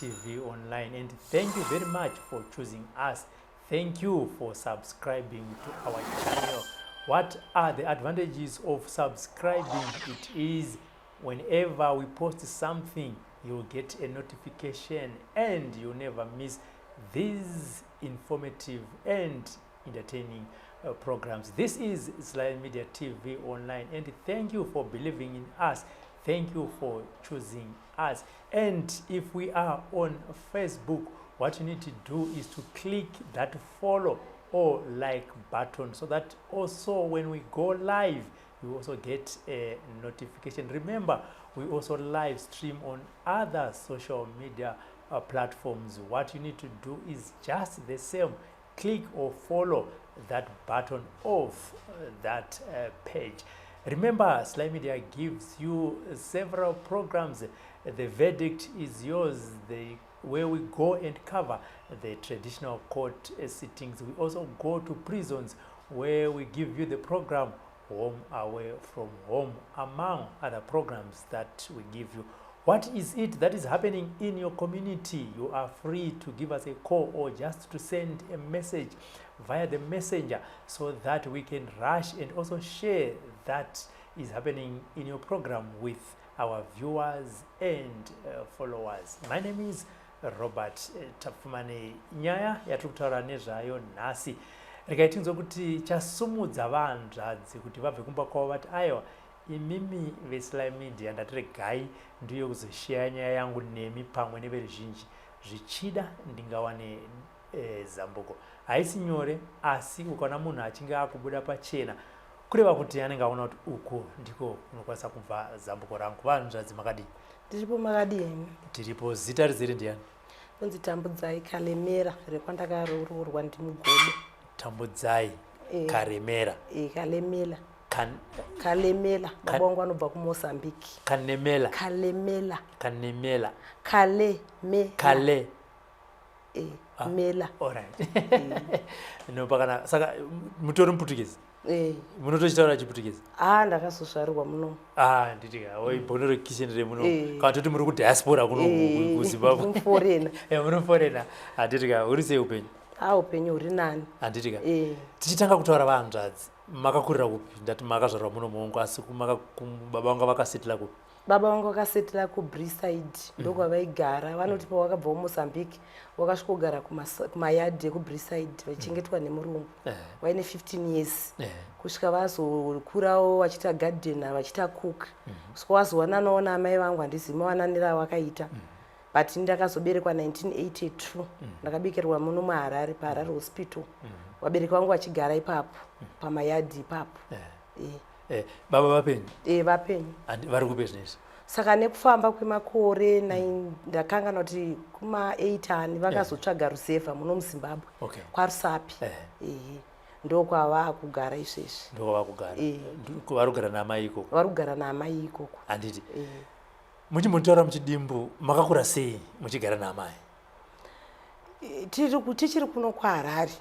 TV online, and thank you very much for choosing us. Thank you for subscribing to our channel. What are the advantages of subscribing? It is whenever we post something, you'll get a notification and you'll never miss these informative and entertaining programs. This is Sly Media TV online, and thank you for believing in us. Thank you for choosing us. And if we are on Facebook, what you need to do is to click that follow or like button, so that also when we go live, you also get a notification. Remember, we also live stream on other social media platforms. What you need to do is just the same. Click or follow that button of that page. Remember, Sly Media gives you several programs. The verdict is yours, where we go and cover the traditional court sittings. We also go to prisons, where we give you the program Home Away from Home, among other programs that we give you. What is it that is happening in your community? You are free to give us a call or just to send a message via the messenger, so that we can rush and also share that is happening in your program with our viewers and followers. My name is Robert Tafumani. Nyaya yatukutaura nezvayo nhasi rikaitinzwa kuti chasumudza vanhadzi kuti vabve kumba kwavo vati aiwa, imimi veSly Media ndatiregai ndiyo kuzoshaya nyaya yangu nemi pamwe neveruzhinji, zvichida ndingawane zambuko. Haisi nyore, asi ukaona munhu achinge akubuda pachena, kureva kuti anenge aona kuti uko ndiko kunokwanisa kubva zambuko rangu. Vanhadzi makadii? Tiripo makadii? Tiripo. Zita rizere ndiani? Kunzi Tambudzai Karemera, rekwandakaroorwa ndimugode. Tambudzai Karemera. Kalemela. Kalemela. Baba wangu anobva kuMozambique. Kanemela. Kalemela. Kanemela. Kaleme. Kale. Mela. Alright. No pakana saka mutori muPutukezi. Munotochitaura chiPutukezi? Ndakazozvarwa muno. Nditika waibhonero kishenere muno. Katoti muri kudiaspora kuno kuZimbabwe. Muforena. Munoforena. Nditika uri sei upenyu? Upenyu huri nani. Nditika. Tichitanga kutaura vanhadzi, makakurira kupi? Ndati makazvarwa muno muongo, asi baba vangu vakasetela kupi? Baba vangu vakasetela kuBriside, ndokwavaigara. Vanoti pawakabva kuMozambique wakasvika kugara kumayadhi ekuBriside vachengetwa nemurungu. Vaine 15 years. Kusvika vazokurawo vachiita gardener, vachiita cook. Kusvika vazowananawo namai vangu, handizivi mawananira vakaita. But ndakazoberekwa 1982. Ndakabekerwa muno muHarare, paHarare Hospital. Vabereki vangu vachigara ipapo, pamayadhi ipapo. Baba vapenyu? Vapenyu. Vari kupe zvinezvi? Saka nekufamba kwemakore ndakangana kuti kuma8 ani vakazotsvaga rusevha muno muZimbabwe, kwaRusapi. Ndokwava kugara izvezvi. Ndokwava kugara. Vari kugara namai ikoko? Vari kugara namai ikoko. Handiti. Muchimbotaura muchidimbu, makakura sei muchigara namai? Tichiri kuno kwaHarare.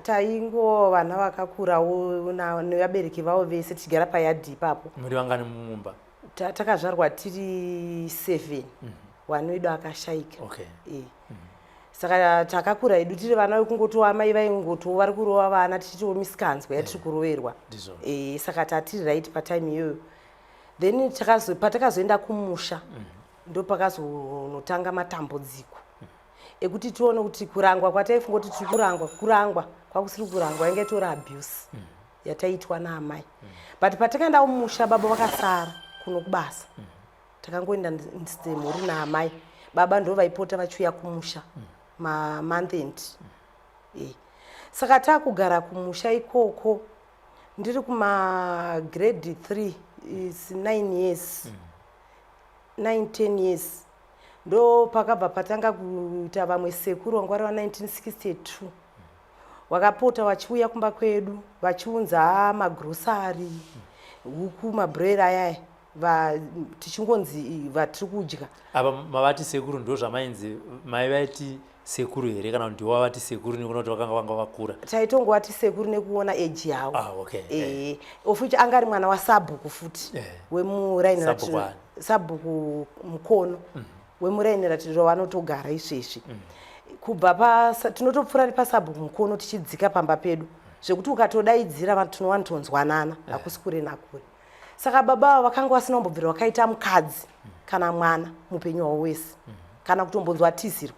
Taingo vana vakakurawo nevabereki vavo vese tichigara payadhi ipapo. Muri vangani mumumba? Takazvarwa tiri 7. Wani wedu akashayika. Saka takakura hedu tiri vana vekungoti amai vaingoti vari kurova vana tichitiwo misikanzwa yatiri kuroverwa. Saka tatiri right patime iyoyo. Then patakazoenda kumusha ndo pakazonotanga matambudziko ekuti tione kuti kurangwa kwataifunga kuti tiri kurangwa kwakusiri kurangwa, yange tori abuse yataitwa naamai. But patakaenda kumusha baba vakasara kuno kubasa. Takangoenda mhuri naamai. Baba ndo vaipota vachiuya kumusha month end. Saka takugara kumusha ikoko ndiri kuma grade 3 is 9 years. 9-10 years. Ndo pakabva patanga kuita vamwe sekuru wangwari wa 1962. Wakapota vachiuya kumba kwedu vachiunza magrosari, huku mabhurera aya tichingonzi vatiri kudya. Ava mavati sekuru ndo zvamainzi mai vaiti sekuru here kana kuti wavati sekuru nekuona kuti vakanga vanga vakura? Taitongovati sekuru nekuona age yavo. Ofuchi angari mwana waSabhuku futi wemuraini Sabhuku Mukono. wemurainiratiro vanotogara izvezvi kubva tinotopfuura pasabhu mukono tichidzika pamba pedu zvekuti ukatodaidzira tinovantonzwanana hakusi kure nakure. Saka baba vakanga vasina kumbobvira wakaita mukadzi kana mwana mupenyu wavo wese kana kutombonzwa tizirwa.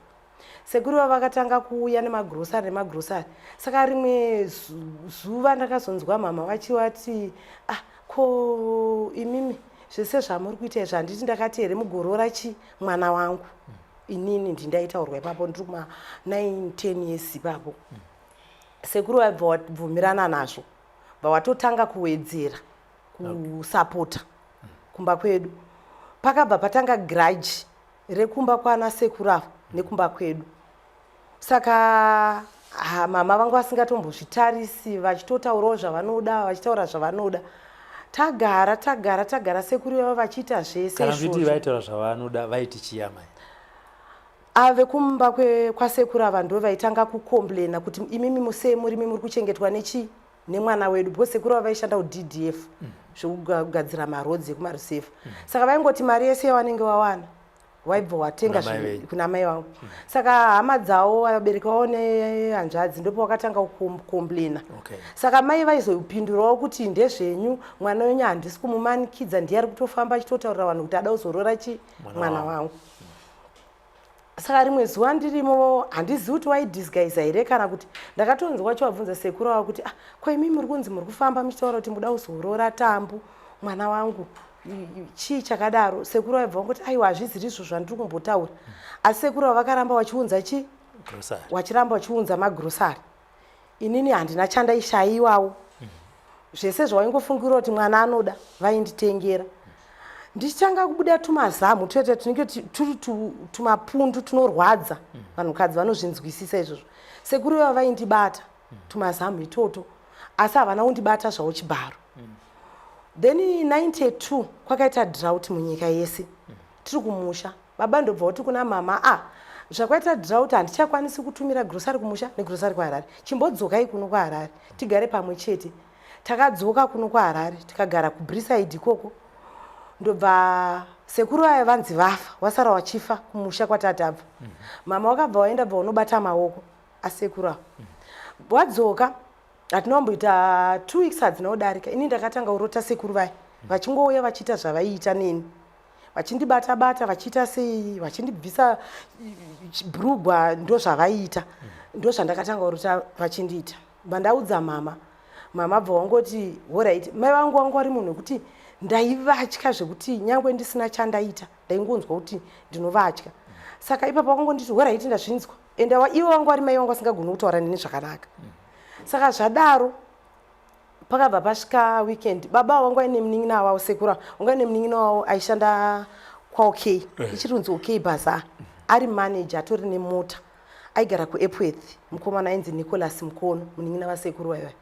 Sekuru vakatanga kuuya nemagrosari. Saka rimwe zuva ndakazonzwa mama vachivati ko imimi zvese zvamuri kuita izvi handiti ndakati here mugorora mwana wangu. Inini ndindaitaurwa ipapo ndiri kuma 9-10 years ipapo. Sekuru vaibva vabvumirana nazvo vawatotanga kuwedzera kusapota kumba kwedu. Pakabva patanga grudge rekumba kwana sekuru avo nekumba kwedu. Saka mama vangu vasingatombozvitarisi vachitotaurawo zvavanoda vachitaura zvavanoda. Tagara sekuru vavo vachiita zvese. Kana kuti vaitaura zvavanoda vaiti chiyama. Ave kumba kwasekuru ava ndo vaitanga kukomplaina kuti imimi muri kuchengetwa nemwana wedu because sekuru ava vaishanda kuDDF zvokugadzira marodzi ekumarusefu. Saka vaingoti mari yese yavanenge wawana waibva watenga kuna mai vangu. Saka hama dzavo vabereki vavo nehanzvadzi ndipo vakatanga kukomplaina. Saka mai vaizopindurawo kuti ndezvenyu mwana wenyu handisi kumumanikidza ndiye ari kutofamba achitotaurira vanhu kuti ada kuzorora mwana wangu. Saka rimwe zuva ndirimo handizivi kuti waidisguisa here kana kuti ndakatonzwa wachivabvunza sekuru wavo kuti ko imimi muri kunzi muri kufamba muchitaura kuti muda kuzorora Tambu mwana wangu chii chakadaro. Sekuru vaibva vangoti aiwa hazviziri izvo zvandiri kumbotaura. Asi sekuru vavo vakaramba vachiunza wachiramba vachiunza magrosari. Inini handina chandaishayiwawo. Zvese zvawaingofungirwa kuti mwana anoda vainditengera. Ndichitanga kubuda tumazamu twete tunenge turi tumapundu tunorwadza. Vanhukadzi vanozvinzwisisa izvozvo. Sekuru vavo vaindibata tumazamu itoto asi havana kundibata zvavo chibharo. Then 92 kwakaita drought munyika yese. Tiri kumusha. Baba ndobva kuti kuna mama zvakaita drought handichakwanisi kutumira grosari kumusha negrosari kwaHarare. Chimbodzokai kuno kwaHarare tigare pamwe chete. Takadzoka kuno kwaHarare tikagara kuBriside ikoko. Ndobva sekuru aya vanzi vafa wasara wachifa kumusha kwatatabva. Mama wakabva waenda bva unobata maoko asekuru avo. Wadzoka hatinomboita 2 weeks hadzina kudarika. Ini ndakatanga kurota sekuru vaya vachingouya vachiita zvavaiita neni. Vachindibata vachiita sei vachindibvisa bhurugwa ndo zvavaiita. Ndo zvandakatanga kurota vachindiita. Bandaudza mama bva wangoti alright. Mai vangu wanga ari munhu wekuti ndaivatya zvekuti nyangwe ndisina chandaita ndaingonzwa kuti ndinovatya. Saka ipapo wakangonditi alright ndazvinzwa. Ende ivo vangu ari mai vangu vasingagoni kutaura neni zvakanaka. Saka zvadaro pakabva pasvika weekend baba vangu aine munin'ina wavo sekuru vanga ine munin'ina wavo aishanda kwaOK ichirinzi OK Bazaar ari manager atori nemota aigara kuEpworth mukomana ainzi Nicholas Mukono munin'ina vasekuru vaya.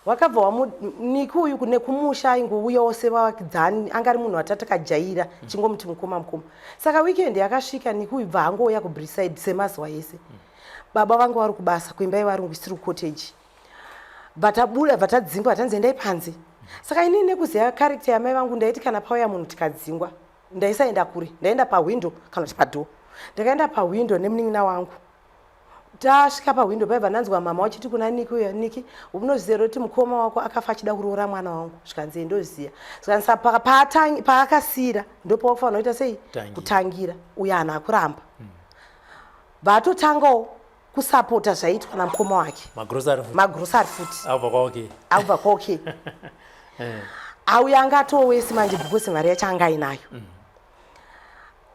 Wakabva Niki uyu nekumusha aingouyawo sevavakidzani anga ari munhu watatakajaira chingomuti mukoma. Saka weekend yakasvika Niki uyu bva angouya kuBriside semazuva ese. Baba vangu vari kubasa kuimba ivari isiri cottage. Vatabuda vatadzingwa tanzi endai panze. Saka inini nekuziva character yamai vangu ndaiti kana pauya munhu tikadzingwa ndaisaenda kure ndaenda pawindow kana kuti padoo. Ndakaenda pawindow nemunin'ina wangu. Tasvika pawindow paibva nanzwa mama wachiti kuna Niki uya Niki unoziva kuti mukoma wako akafa achida kuroora mwana wangu. Zvikanzi ndoziva. Zvikanzi paakasira ndipo wakufanira kuita sei kutangira uyo hana kuramba. Vatotangawo kusapota zvaitwa namukoma wake. Magrosari futi. Abva kwaOK. Auya angatowesi manje because mari yacho anga inayo.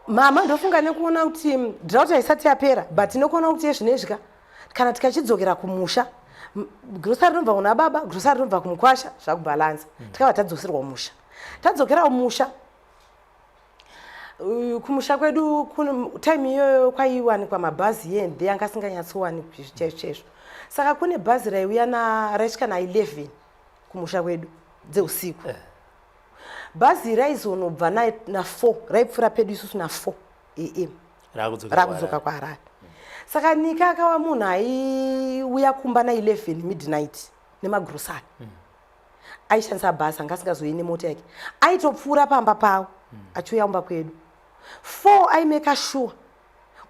Mama ndofunga nekuona kuti drought haisati yapera but nekuona kuti zvinezvika kana tikachidzokera kumusha grosari inobva kuna baba grosari inobva kumukwasha zvakubalanza. Tikava tadzoserwa kumusha. Tadzokera kumusha kumusha kwedu time iyoyo kwaiwanikwa mabhazi yende anga asinganyatsowanikwi chaizvo. Saka kune bhazi raiuya raisvika na11 kumusha kwedu dzeusiku. Bhazi raizonobva na4 raipfuura pedu isusu na4 AM rakudzoka kwaHarare. Saka Niki akava munhu aiuya kumba na11 midnight nemagrosari. Aishandisa bhazi anga asingazoi nemota yake. Aitopfuura pamba pavo achiuya kumba kwedu. 4 aimeka sure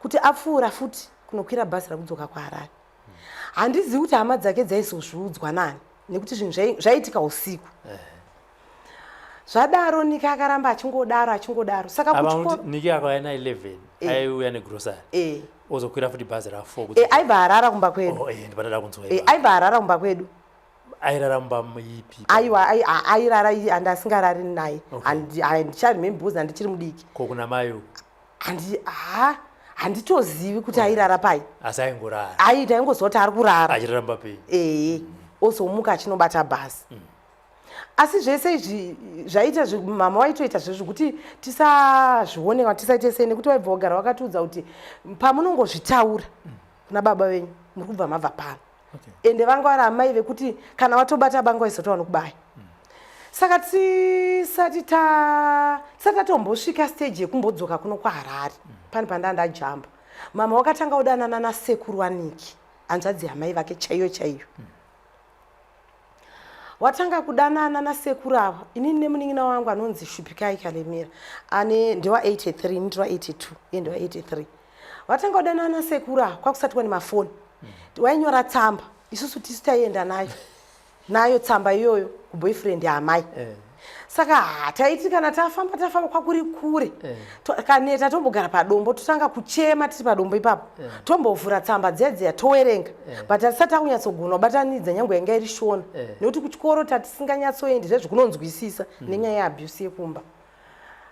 kuti apfuura futi kunokwira bhazi rakudzoka kuHarare. Handizivi kuti hama dzake dzaizozviudzwa nani nekuti zvinhu zvaitika usiku. Zvadaro Niki akaramba achingodaro saka kuchikoro Niki akauya na11 aiuya negrocery ozokwira futi bhazi ra4 kuti aibva harara kumba kwedu. Ndipatada kunzwa aibva harara kumba kwedu. Airara mumba ipi? Aiwa airara andi asingarari naye. Handicharemembuzi handichiri mudiki. Ko kuna mayo handitozivi kuti airara pai. Asi aingorara. Taingozoti ari kurara. Achiramba pei. Ozomuka achinobata bhazi. Asi zvese izvi zvaita mama waitoita zvekuti tisazvioneka tisaite sei nekuti waibva wagara wakatiudza kuti pamunongozvitaura kuna baba venyu muri kubva mabva pano. Ende vanga vari amai vekuti kana watobata banga waizotaura nokubaya. Saka tisati tatombosvika stage yekumbodzoka kuno kwaHarare pane pandandajamba. Mama wakatanga kudanana nasekuru waNiki hanzvadzi yamai vake chaiyo. Watanga kudanana nasekuru ava. Inini nemunin'ina wangu anonzi Shupikai Kalemera ndewa 83 ndiri 82 ndewa 83. Watanga kudanana nasekuru ava kwakusati kwane mafoni. Wainyora tsamba isusu tisu taienda nayo tsamba iyoyo kuboyfriend yaamai. Saka taiti kana tafamba kwakuri kure kaneta tombogara padombo totanga kuchema tiri padombo ipapo tombovhura tsamba dziya towerenga but hatisati takunyatsogona kubatanidza nyange yanga iri shona nekuti kuchikoro tatisinganyatsoendi zvezvikunonzwisisa nenyaya yeabuse yekumba.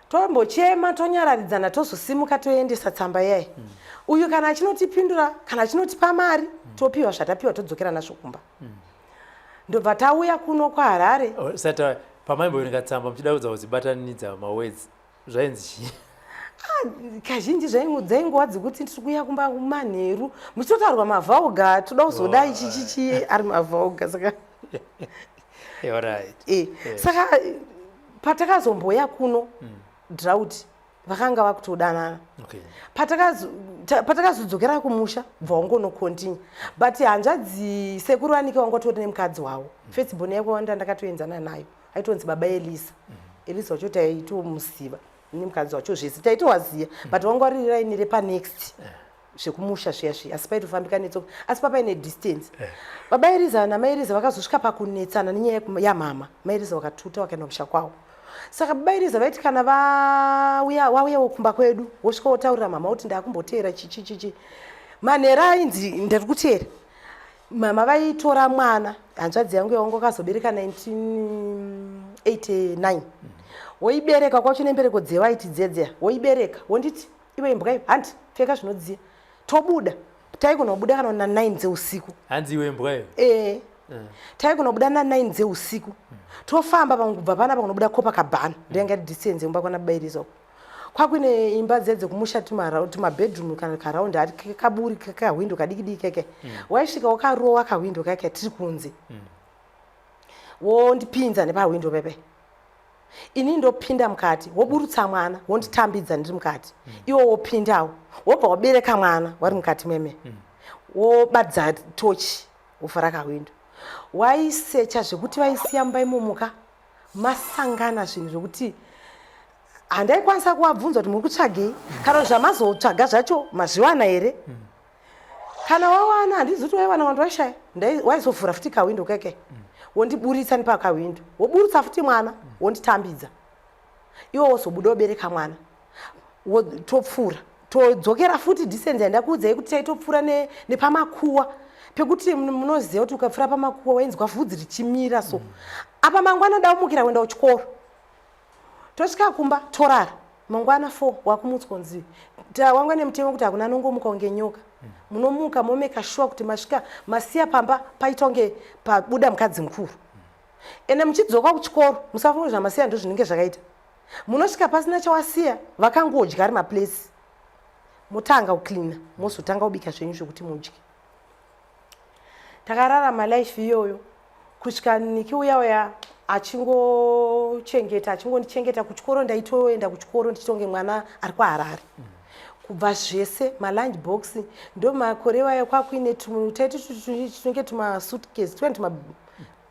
Tombochema tonyararidzana tozosimuka toendesa tsamba yayi. Uyu kana achinotipindura kana achinotipa mari topiwa zvatapiwa todzokera nazvo kumba. Ndobva tauya kuno kwaHarare. Sata pamaimboverenga tsamba muchidaudza kuzibatanidza mawords zvainzi chii? Kazhinji dzaingova dzekuti tiri kuuya kumba manheru muchitotaurwa mavhauga toda kuzoda ichichichi ari mavhauga saka saka patakazomboya kuno drought vakanga vakutodanana. Patakazodzokera kumusha bvaongonokontinue but hanzvadzi sekuru waNiki wangotori nemukadzi wavo. Firstborn yake wanda ndakatoenzana nayo aitonzi baba Elisa wacho taitomuziva nemukadzi wacho zvese taitowaziva but wangwarira inire panext zvekumusha zviya asi paitofambika netsoka asi papaine distance. Baba Elisa namai Elisa vakazosvika pakunetsana nenyaya yamama. Mai Elisa vakatuta vakaenda kumusha kwavo. Saka baba Elisa vaiti kana wauyawo kumba kwedu wosvika wotaurira mama kuti ndakumboteera chichi manhero ainzi ndiri kuteera. Mama vaitora mwana hanzvadzi yangu yawangu kazobereka 1989 woibereka kwacho nembereko dzevaiti dzedzeya woibereka wonditi iwe imbwa iyo handi pfeka zvinodziya tobuda taigona kubuda kana na 9 dzeusiku. Hanzi iwe imbwa iyo? Taigona kubuda na 9 dzeusiku tofamba pangubva panapa kunobuda Copacabana ndenge distance imba kwana bairizo kwakuine imba dzekumusha tumabedroom kana karaundi ari kaburi kakahwindo kadikidiki keke waisvika wakarowa kahwindo kake tiri kunze wondipinza nepahwindo pepe ini ndopinda mukati woburutsa mwana wonditambidza ndiri mukati iwo wopindawo wobva wabereka mwana wari mukati meme wobadza tochi wofara kahwindo waisecha zvekuti vaisiya mumba imomuka masangana zvinhu zvokuti handaikwanisa kuvabvunza kuti muri kutsvagei kana zvamazotsvaga zvacho mazviwana here. Kana wawana handizoti waiwana vanhu vaishaya waizovhura futi kahwindo keke wondiburitsa nepakahwindo woburutsa futi mwana wonditambidza iwo wozobuda wobereka mwana topfuura todzokera futi distance yandakuudzai kuti taitopfuura nepamakuwa pekuti munoziva kuti ukapfuura pamakuwa wainzwa vhudzi richimira so apa mangwana daumukira kuenda kuchikoro tosvika kumba torara mangwana 4 wakumutswa nzivi wanga nemutemo kuti hakuna anongomuka kunge nyoka munomuka momeka sure kuti masvika masiya pamba paita kunge pabuda mukadzi mukuru. Ene muchidzoka kuchikoro musafunga kuti zvamasiya ndo zvinenge zvakaita munosvika pasina chawasiya vakangodya ari maplace motanga kucleana mozotanga kubika zvenyu zvokuti mudye. Takararama life iyoyo kusvika Niki uya achingondichengeta kuchikoro ndaitoenda kuchikoro ndichitonge mwana ari kwaHarare. Kubva zvese malunch box ndo makore waya kwakuine taiti tinenge tuma suitcase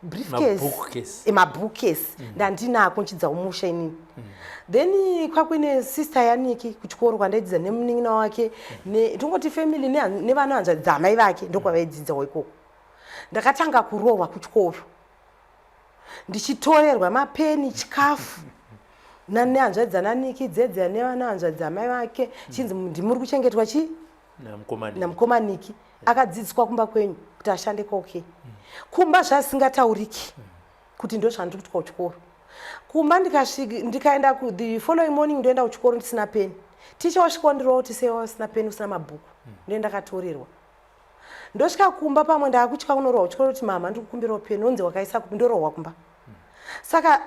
briefcase mabhookcase ndandinako nchidza umusha inini then kwakuine sister yaniki kuchikoro kwandaidzidza nemunin'ina wake tongoti family nevana hanzvadzi amai vake ndokwavaidzidzawo ikoko. Ndakatanga kurohwa kuchikoro ndichitorerwa mapeni chikafu nehanzvadzi dzananiki dzedza nevana hanzvadzi amai vake chinzi ndimuri kuchengetwa namukomaniki akadzidziswa kumba kwenyu kuti ashande koke kumba zvasingatauriki kuti ndo zvandiri kuitwa kuchikoro kumba ndikaenda the following morning ndoenda kuchikoro ndisina peni ticha wasvika ndirowa kuti sewa usina peni usina mabhuku ndoenda katorerwa ndosvika kumba pamwe ndakutya kunorohwa kuchikoro kuti mama ndiri kukumbirawo peni onzi wakaisa kupi ndorohwa kumba saka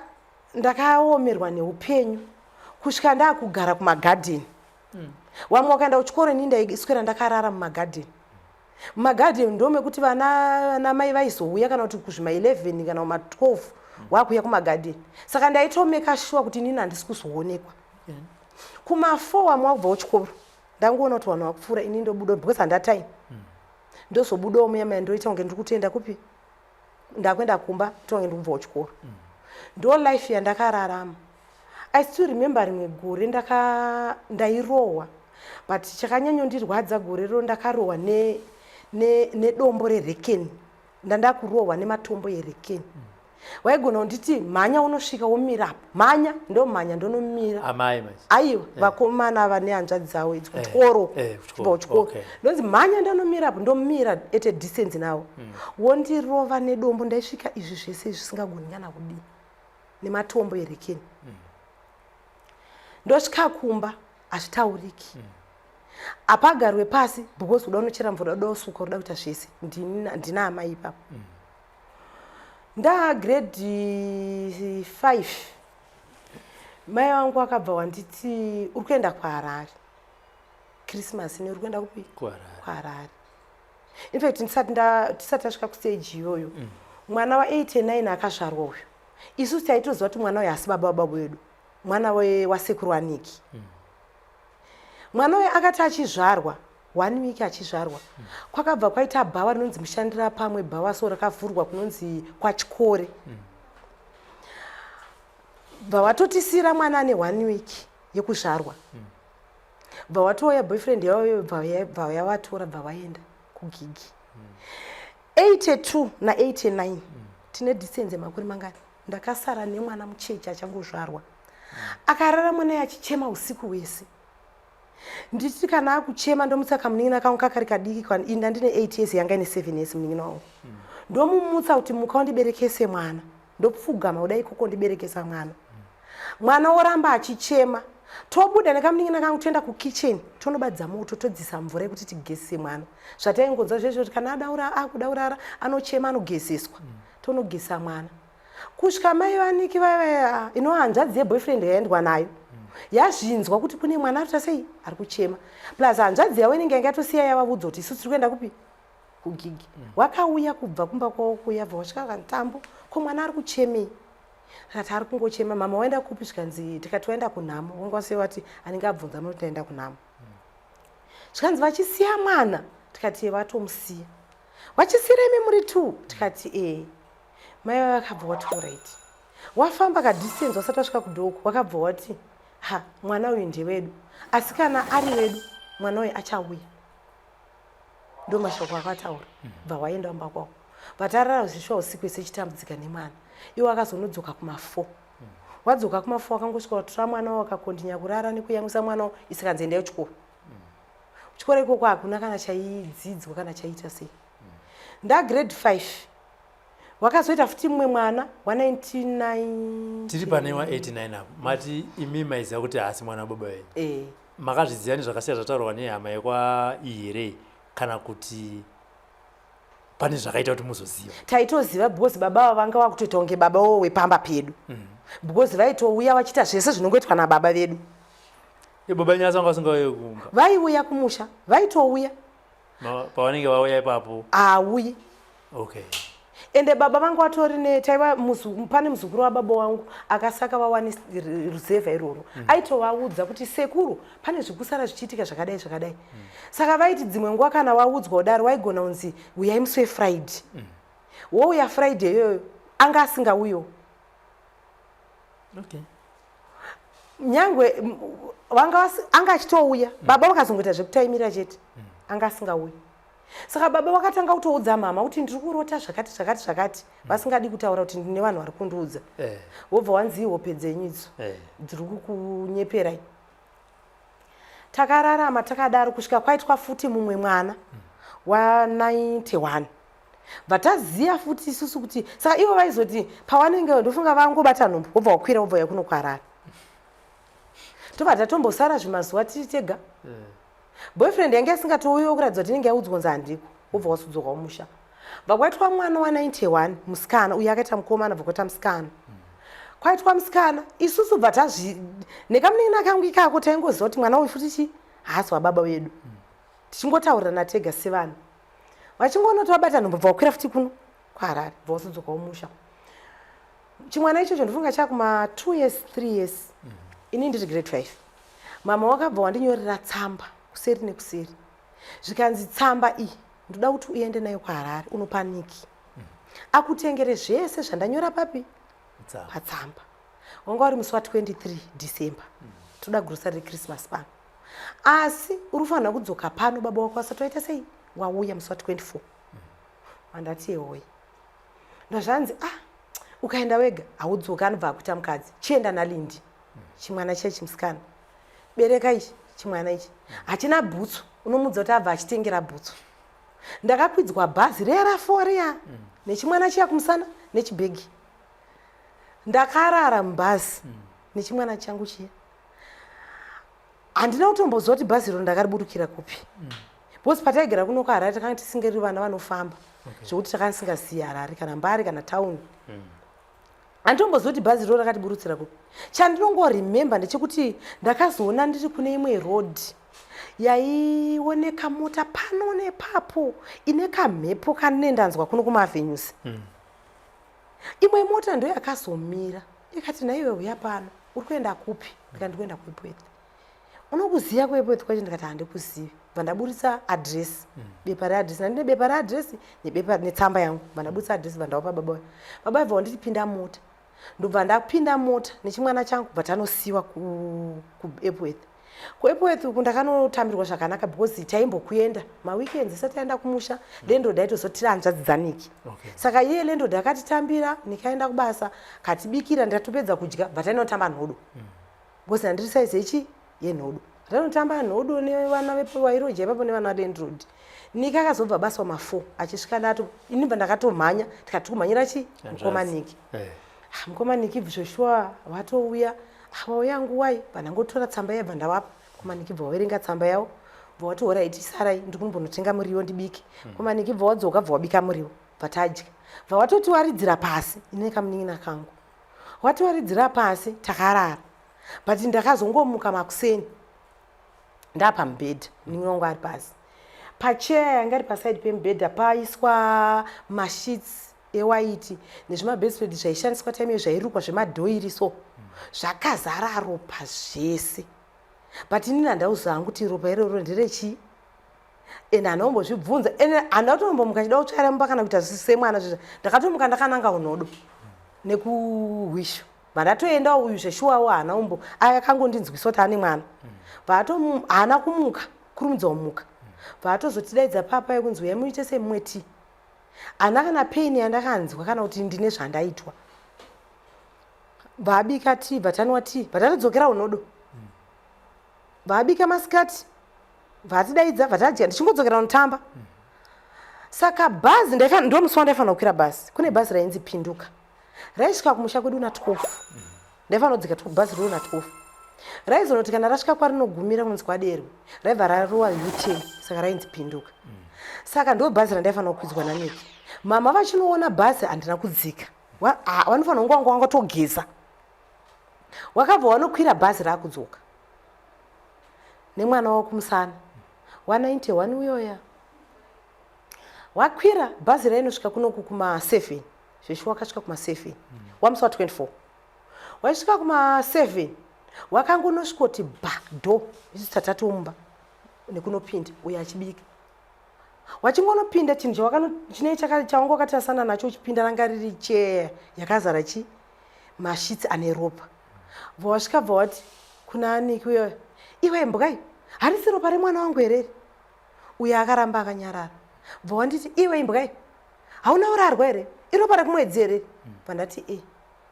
ndakaomerwa neupenyu kusvika ndakugara kumagadheni wamwe wakaenda kuchikoro inini ndaiswera ndakarara mumagadheni. Mumagadheni ndomekuti vana mai vaizouya kana kuti kuzvima 11 kana kuma 12 wakuya kumagadheni saka ndaitomeka shuwa kuti inini handisi kuzoonekwa kuma 4 wamwe wakubva kuchikoro ndangoona kuti vanhu vakupfuura inini ndobuda because handataima ndozobudawo muyamaya ndoita kunge ndiri kutoenda kupi ndakuenda kumba tonge ndikubva kuchikoro ndo life yandakararama. I still remember rimwe gore ndairohwa but chakanyanyondirwadza gore ro ndakarohwa nedombo rerekeni ndandakurohwa nematombo erekeni waigona kunditi mhanya unosvika womirapo mhanya ndomhanya ndonomira aiwa vakomana vane hanzvadzi dzavo idzi kuchikoro kuchikoro ndonzi mhanya ndonomirapo ndomira at a distance navo wondirova nedombo ndaisvika izvi zvese zvisingagoni kana kudii nematombo erekeni ndosvika kumba hazvitauriki apagarwe pasi because uda unochera mvura uda usuka uda kuita zvese ndina amai ipapo grade 5 mai vangu akabva wanditi uri kuenda kuHarare Christmas uri kuenda kupi kuHarare. In fact tisati tasvika kustage iyoyo mwana wa89 akazvarwa uyu isusu taitoziva kuti mwana uyu hasi baba wedu mwana wasekuru waniki mwana uyu akati achizvarwa 1 week achizvarwa kwakabva kwaita bhawa rinonzi mushandira pamwe bhawa so rakavhurwa kunonzi kwachikore bva watotisira mwana ane 1 week yekuzvarwa bva watouya boyfriend yavo bva yavatora bva vaenda kugigi 82 na 89 tine distance makore mangani ndakasara nemwana mucheche achangozvarwa akarara mwana achichema usiku wese nditi kana akuchema ndomutsaka munin'ina kangu kakari kadiki inda ndine 8 years yanga ine 7 years munin'ina wangu ndomumutsa kuti muka wandiberekese mwana ndopfugama udai ikoko ndiberekesa mwana oramba achichema tobuda nekamunin'ina kangu toenda kukitchen tonobadza moto todzisa mvura yekuti tigezese mwana zvataingonzwa zvezvo kuti kana akuda urara anochema anogezeswa tonogesa mwana kusvika mai vaniki vaya inohanzvadzi yeboyfriend yaendwa nayo yazvinzwa kuti kune mwana arita sei ari kuchema plus hanzvadzi yavo inenge yangatosiya yavaudza kuti isusu tiri kuenda kupi kugigi wakauya kubva kumba kwavo kuya bva wasvika katambo ko mwana ari kuchemei akati ari kungochema mama waenda kupi zvikanzi tikati waenda kunhamo wanga waseva kuti anenge abvunza munoti taenda kunhamo zvikanzi vachisiya mwana tikati vatomusiya vachisiyiremi muri 2 tikati mai vakabva wati alright wafamba kadistance wasati wasvika kudhoko wakabva wati mwana uyu ndewedu asi kana ari wedu mwana uyu achauya ndo mashoko akataura bva waenda kumba kwavo vatarara zvisva usiku wese chitambudzika nemwana iwo akazonodzoka kuma4 wadzoka kuma4 wakangosvika watora mwana wavo akakondinya kurara nekuyamwisa mwana wavo isikanzoenda kuchikoro kuchikoro ikoko hakuna kana chaidzidzwa kana chaiita sei grade 5 wakazoita futi mumwe mwana wa99 tiri pane wa89 apo mati imi maiziva kuti hasi mwana baba wenyu makazviziva nezvakasiya zvataurwa nehama yekwaihire kana kuti pane zvakaita kuti muzoziva? Taitoziva because baba vavo vanga vakutoita kunge baba wavo wepamba pedu because vaitouya vachiita zvese zvinongoitwa nababa vedu. Baba nyasa vanga vasingauye kumba? Vaiuya kumusha, vaitouya pavanenge vauya ipapo auyi. Okay. Ende baba vangu vatori taiva pane muzukuru wababa wangu akasaka vawane ruzevha iroro aitovaudza kuti sekuru pane zvikusara zvichiitika zvakadai zvakadai. Saka vaiti dzimwe nguva kana vaudzwa kudaro waigona kunzi uyai musi weFriday. Wouya Friday iyoyo anga asingauyo. Okay. Nyangwe anga achitouya baba vakazongoita zvekutaimira chete anga asingauyi. Saka baba vakatanga kutoudza mama kuti ndiri kurota zvakati vasingadi kutaura kuti ndine vanhu vari kundiudza. Wobva wanzi hope dzenyu idzo dziri kukunyeperai. Takararama takadaro kusvika kwaitwa futi mumwe mwana wa91 vataziya futi isusu kuti saka ivo vaizoti pawanenge ndofunga vangobata nhumbu wobva wakwira wobva uya kuno kwarara. Tobva tatombosara zvimazuva tiri tega. Boyfriend yange asingatouyiwo kuratidza kuti inenge yaudzwa kunzi handiko wobva wasudzoka umusha. Bva kwaitwa mwana wa91 musikana uyo akaita mukomana bva kwaita musikana. Kwaitwa musikana isusu bva nekamunini kangu ikako taingoziva kuti mwana uyu futi chi haasi wababa wedu. Tichingotaurirana tega sevanhu. Vachingoona kuti wabata nhumbu bva wakwira futi kuno kwaHarare bva wasudzoka umusha. Chimwana ichocho ndofunga chakuma 2 years 3 years. Ini ndiri grade 5. Mama wakabva wandinyorera tsamba kuseri nekuseri. Zvikanzi tsamba iyi ndoda kuti uende nayo kwaHarare unopaniki. Akutengere zvese zvandanyora papi? Patsamba. Wanga uri musi wa23 December. Toda grocery Christmas pano. Asi urufanira kudzoka pano baba wako asatoita sei? Wauya musi wa24. Wandati hoyi. Ndozvanzi ukaenda wega haudzoka anobva kuita mukadzi. Chienda naLindi. Chimwana chechi musikana. Bereka ichi chimwana ichi. Hachina bhutsu. Unomudza kuti abva achitengera bhutsu. Ndakakwidzwa bhazi rera4 nechimwana chiya kumusana nechibhegi. Ndakarara mubhazi nechimwana changu chiya. Handina kutombozwa kuti bhazi ro ndakariburukira kupi. Bosi pataigara kuno kwaHarare takanga tisingeri vana vanofamba. Zvokuti takanga tisingazivi Harare kana Mbare kana tauni. Handitombozwa kuti bhazi ro rakatiburutsira kupi. Chandinongoremember ndechekuti ndakazoona ndiri kune imwe road yaioneka mota pano nepapo ine kamhepo kanendanzwa kuno kumavenues. Imwe mota ndo yakazomira ikati naiwe uya pano uri kuenda kupi? Ndikati kuenda kuEpweth. Unokuziya kuEpweth kwacho? Ndikati handikuzivi. Vandaburitsa address, bepa readdress, ndine bepa readdress nebepa netsamba yangu. Vandaburitsa address vandaupa baba. Baba ibva wandipinda mota. Ndobva ndapinda mota nechimwana changu vatanosiwa kuEpweth. KuEpweth uku ndakanotambirwa zvakanaka because taimbokuenda maweekends isati taenda kumusha. Lendo daitozoti hanzvadzidzaniki. Saka iye Lendo dakatitambira nikaenda kubasa katibikira ndatopedza kudya vatainotamba nhodo. Because handiri size ichi yenhodo. Vatanotamba nhodo nevana vePawairoje ipapo nevana vaLandroad. Nika akazobva basa wama4 achisvika dato inibva ndakatomhanya tikati kumhanyira chi mukomaniki. Mukomaniki Joshua watouya vauya nguwai vanangotora tsamba yabva ndavapa. Mukomaniki bva waverenga tsamba yavo bva wati alright sarai ndikumbonotenga muriwo ndibike. Mukomaniki bva wadzoka bva wabika muriwo vatadya. Bva watoti waridzira pasi ine kamunin'ina kangu. Wati waridzira pasi takarara. But ndakazongomuka makuseni ndapa mubhedha munin'ina wangu ari pasi. Pacheya yanga iri paside pemubhedha paiswa masheets ewaiti nezvimabedspread zvaishandiswa time iyo zvairukwa zvemadhoiri so zvakazara ropa zvese. But inini handauziva hangu kuti ropa iroro nderechi. Ende handaumbozvibvunza. Ende handautombomuka chida kutsvaira mumba kana kuita semwana zvezvo. Ndakatomuka ndakananga unodo nekuhwisho. Vandatoenda uyu zveshuwawo haana umbo akangondinzwisa kuti ane mwana. Haana kumuka kurumidza kumuka. Vatozotidzaidza papa yekunzi uyai muite semumwe tii. Ana kana pain yandakanzwa kana kuti ndine zvandaitwa. Vabika tii vatanwa tii vatatodzokera unodo. Vabika masikati vatidaidza vatadya ndichingodzokera unotamba. Saka bhazi ndo musi wandaifanira kukwira bhazi. Kune bhazi rainzi Pinduka. Raisvika kumusha kwedu na12. Ndaifanira kudzika bhazi rino na12. Raizonoti kana rasvika kwarinogumira kunzi kwaDerwe raibva rarowa U10 saka rainzi Pinduka. Saka ndo bhazi randaifanira kukwidzwa naNeki. Mama vachinoona bhazi handina kudzika. Vanofanira kunge wangotogeza. Wakabva wanokwira bhazi rakudzoka. Nemwana wako kumusana. 191 uyoya. Wakwira bhazi rainosvika kunoku kuma7. Zveshu wakasvika kuma7. Wamusi wa24. Waisvika kuma7. Wakangonosvikoti do isi tatatu mumba nekunopinda uyo achibika. wachingonopinda chinhu chinei chawango wakatarasana nacho uchipinda ranga riri cheya yakazara chi mashitsi ane ropa. Wasvika bva wati kuna Aniki uyo, iwe mbwa harisi ropa remwana wangu here? Uyo akaramba akanyarara. Bva wanditi, iwe mbwa hauna urarwa here? Iropa rekumwedzi here? Pandati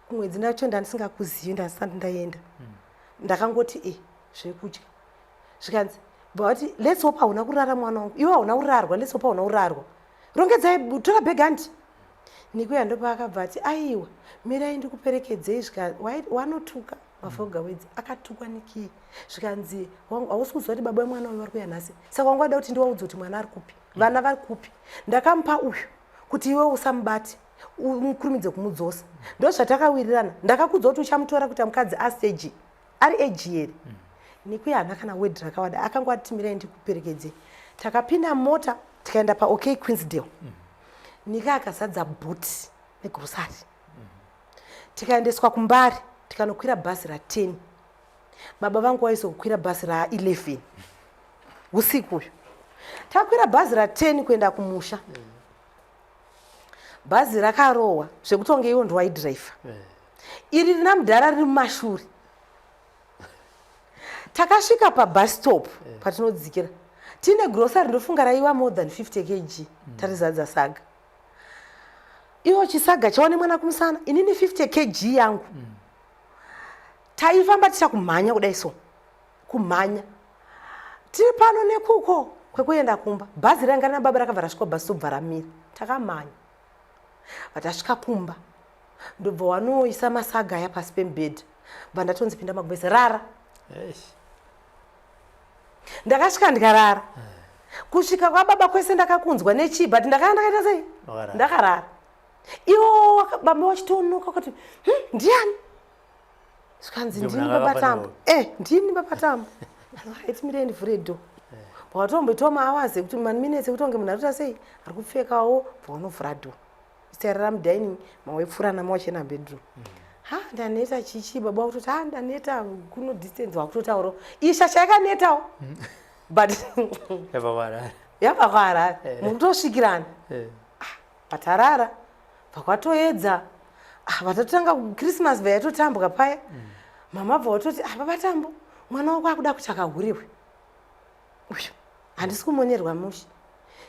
kumwedzi nacho ndandisingakuzivi ndasati ndaenda. Ndakangoti zvekudya. Zvikanzi bva wati let's hope hauna kurara mwana wangu. Iwe hauna urarwa, let's hope hauna urarwa. Rongedzai tora bhegi handi. Nikuya ndopa akabva ati aiwa mirai ndikuperekedzei wanotuka mafoga wedzi akatukwa Niki. Zvikanzi hausi kuziva kuti baba vemwana uyu vari kuya nhasi. Saka wanga wada kuti ndiwaudze kuti mwana ari kupi, vana vari kupi. Ndakamupa uyu kuti iwe usamubate umukurumidze kumudzosa. Ndo zvatakawirirana. Ndakakudza kuti uchamutora kuti mukadzi astage ari age here. Nikuya hana kana word rakawada akangwati mirai ndikuperekedzei. Takapinda mota tikaenda paOK Queensdale. Nika akazadza bhuti negrosari. Tikaendeswa kuMbare tikanokwira bhazi ra10. Baba vangu vaizokwira bhazi ra11 usiku uyu. Takwira bhazi ra10 kuenda kumusha. Bhazi rakarohwa zvekutonge iwo ndiwaidhiraivha. Iri rina mudhara riri mumashure. Takasvika pabus stop patinodzikira. Tine grosari ndofunga raiwa more than 50 kg. Tarizadza saga. Iwo chisaga chaone mwana kumusana, inini 50 kg yangu. Taifamba tichakumhanya kudai so. Kumhanya. Tiri pano nekuko kwekuenda kumba. Bhazi ranga nababa rakabva rasvika bus stop varamira. Takamhanya. Vatasvika kumba. Ndobva wanoisa masaga aya pasi pemubhedha. Bva ndatonzi pinda magumbezi rara. Ndakasvika ndikarara. Kusvika kwababa kwese ndakakunzwa nechi, but ndakaita sei? Ndakarara. Iwo baba wachitonoka kuti ndiani? Zvikanzi ndini baba Tambo. Ndini baba Tambo. Ati mirei ndivhure dho. Pawatomboitoma awaze kuti mani minutes kutonge munhu arikuita sei? Ari kupfekawo pavanovhura dho. Isarara mudining mawepfura namawachena bedroom. Ndaneta chichi baba wakutoti ndaneta kuno distance wakutotauro. Ishasha yakanetawo. But yabva kwaRarare. Mukutosvikirana. Patarara. Pakwatoedza. Vatotanga Christmas vaya totambuka paya. Mama bva watoti baba Tambo mwana wako akuda kuti akahuriwe. Uyu handisi kumonerwa mushi.